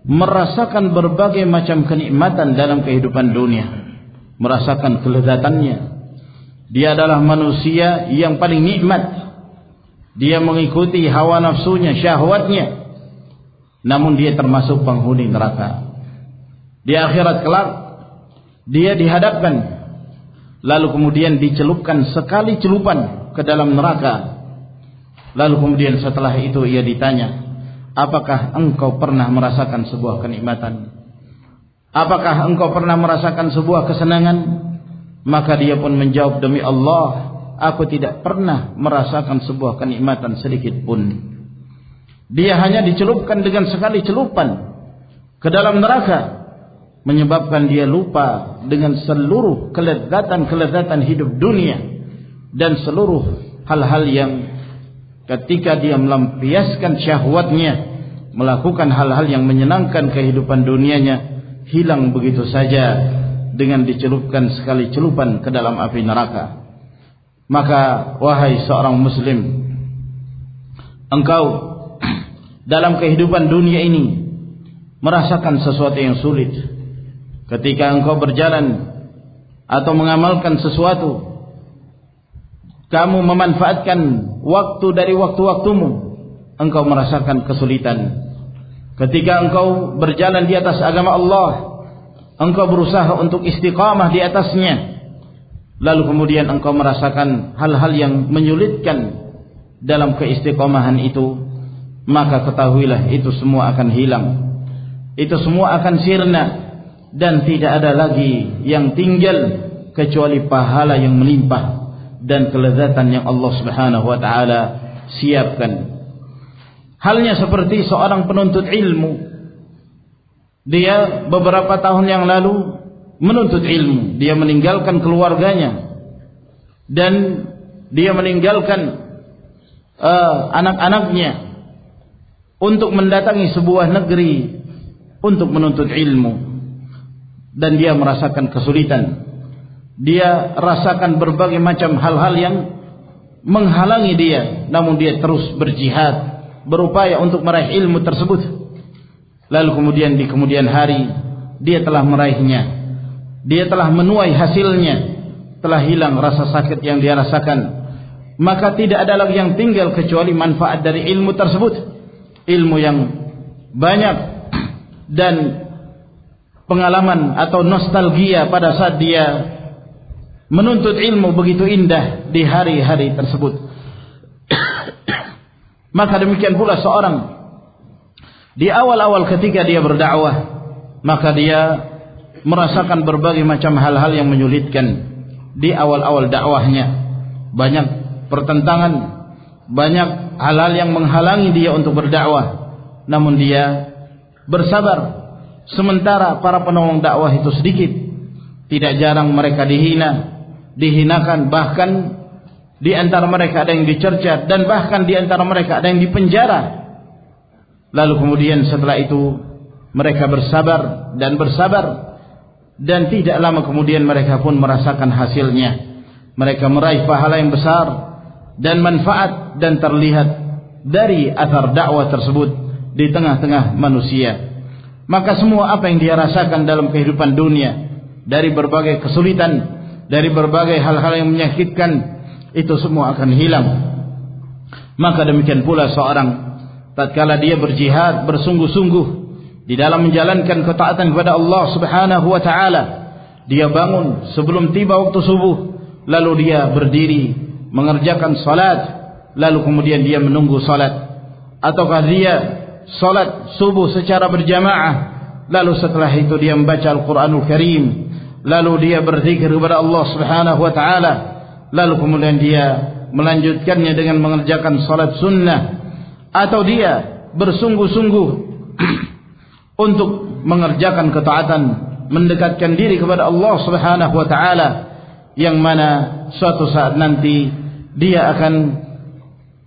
merasakan berbagai macam kenikmatan dalam kehidupan dunia, merasakan kelezatannya. Dia adalah manusia yang paling nikmat. Dia mengikuti hawa nafsunya, syahwatnya, namun dia termasuk penghuni neraka. Di akhirat kelak dia dihadapkan, lalu kemudian dicelupkan sekali celupan ke dalam neraka. Lalu kemudian setelah itu ia ditanya, apakah engkau pernah merasakan sebuah kenikmatan? Apakah engkau pernah merasakan sebuah kesenangan? Maka dia pun menjawab, demi Allah, aku tidak pernah merasakan sebuah kenikmatan sedikit pun. Dia hanya dicelupkan dengan sekali celupan ke dalam neraka, menyebabkan dia lupa dengan seluruh kelezatan hidup dunia dan seluruh hal-hal yang ketika dia melampiaskan syahwatnya, melakukan hal-hal yang menyenangkan kehidupan dunianya, hilang begitu saja dengan dicelupkan sekali celupan ke dalam api neraka. Maka wahai seorang muslim, engkau dalam kehidupan dunia ini merasakan sesuatu yang sulit. Ketika engkau berjalan atau mengamalkan sesuatu, kamu memanfaatkan waktu dari waktu-waktumu, engkau merasakan kesulitan. Ketika engkau berjalan di atas agama Allah, engkau berusaha untuk istiqamah di atasnya, lalu kemudian engkau merasakan hal-hal yang menyulitkan dalam keistiqamahan itu, maka ketahuilah itu semua akan hilang, itu semua akan sirna, dan tidak ada lagi yang tinggal kecuali pahala yang melimpah dan kelezatan yang Allah Subhanahu wa taala siapkan. Halnya seperti seorang penuntut ilmu. Dia beberapa tahun yang lalu menuntut ilmu, dia meninggalkan keluarganya dan dia meninggalkan anak-anaknya untuk mendatangi sebuah negeri untuk menuntut ilmu, dan dia merasakan kesulitan. Dia rasakan berbagai macam hal-hal yang menghalangi dia, namun dia terus berjihad, berupaya untuk meraih ilmu tersebut. Lalu kemudian di kemudian hari dia telah meraihnya, dia telah menuai hasilnya, telah hilang rasa sakit yang dia rasakan. Maka tidak ada lagi yang tinggal kecuali manfaat dari ilmu tersebut, ilmu yang banyak dan pengalaman atau nostalgia pada saat dia menuntut ilmu begitu indah di hari-hari tersebut. Maka demikian pula seorang di awal-awal ketika dia berdakwah, maka dia merasakan berbagai macam hal-hal yang menyulitkan di awal-awal dakwahnya. Banyak pertentangan, banyak hal-hal yang menghalangi dia untuk berdakwah, namun dia bersabar. Sementara para penolong dakwah itu sedikit, tidak jarang mereka dihinakan, bahkan di antara mereka ada yang dicerca, dan bahkan di antara mereka ada yang dipenjara. Lalu kemudian setelah itu mereka bersabar, dan tidak lama kemudian mereka pun merasakan hasilnya. Mereka meraih pahala yang besar dan manfaat, dan terlihat dari athar dakwah tersebut di tengah-tengah manusia. Maka semua apa yang dia rasakan dalam kehidupan dunia, dari berbagai kesulitan, dari berbagai hal-hal yang menyakitkan, itu semua akan hilang. Maka demikian pula seorang tatkala dia berjihad bersungguh-sungguh di dalam menjalankan ketaatan kepada Allah Subhanahu wa taala, dia bangun sebelum tiba waktu subuh, lalu dia berdiri mengerjakan salat, lalu kemudian dia menunggu salat, ataukah dia salat subuh secara berjamaah, lalu setelah itu dia membaca Al-Quranul Karim, lalu dia berzikir kepada Allah Subhanahu wa taala, lalu kemudian dia melanjutkannya dengan mengerjakan salat sunnah, atau dia bersungguh-sungguh untuk mengerjakan ketaatan, mendekatkan diri kepada Allah Subhanahu wa taala, yang mana suatu saat nanti dia akan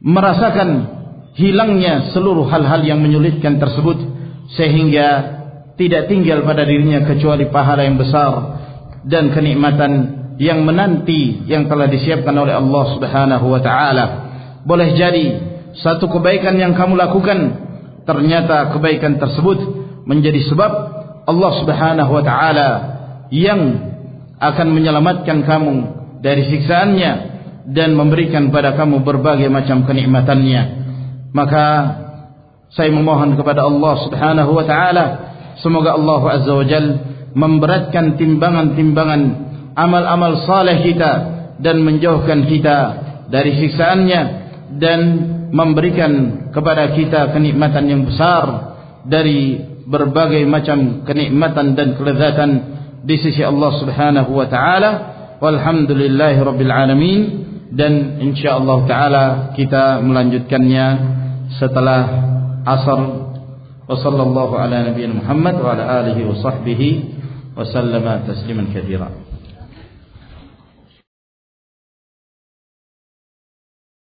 merasakan hilangnya seluruh hal-hal yang menyulitkan tersebut, sehingga tidak tinggal pada dirinya kecuali pahala yang besar dan kenikmatan yang menanti yang telah disiapkan oleh Allah Subhanahu wa taala. Boleh jadi satu kebaikan yang kamu lakukan, ternyata kebaikan tersebut menjadi sebab Allah Subhanahu wa taala yang akan menyelamatkan kamu dari siksaannya dan memberikan pada kamu berbagai macam kenikmatannya. Maka saya memohon kepada Allah Subhanahu wa taala, semoga Allah Azza wa Jalla memberatkan timbangan-timbangan amal-amal saleh kita dan menjauhkan kita dari siksaannya, dan memberikan kepada kita kenikmatan yang besar dari berbagai macam kenikmatan dan kelezatan di sisi Allah Subhanahu wa taala. Walhamdulillahi rabbil alamin. Dan insyaallah taala kita melanjutkannya setelah asar. Wa sallallahu ala nabiyina Muhammad wa ala alihi wa sahbihi wa sallama tasliman katsira.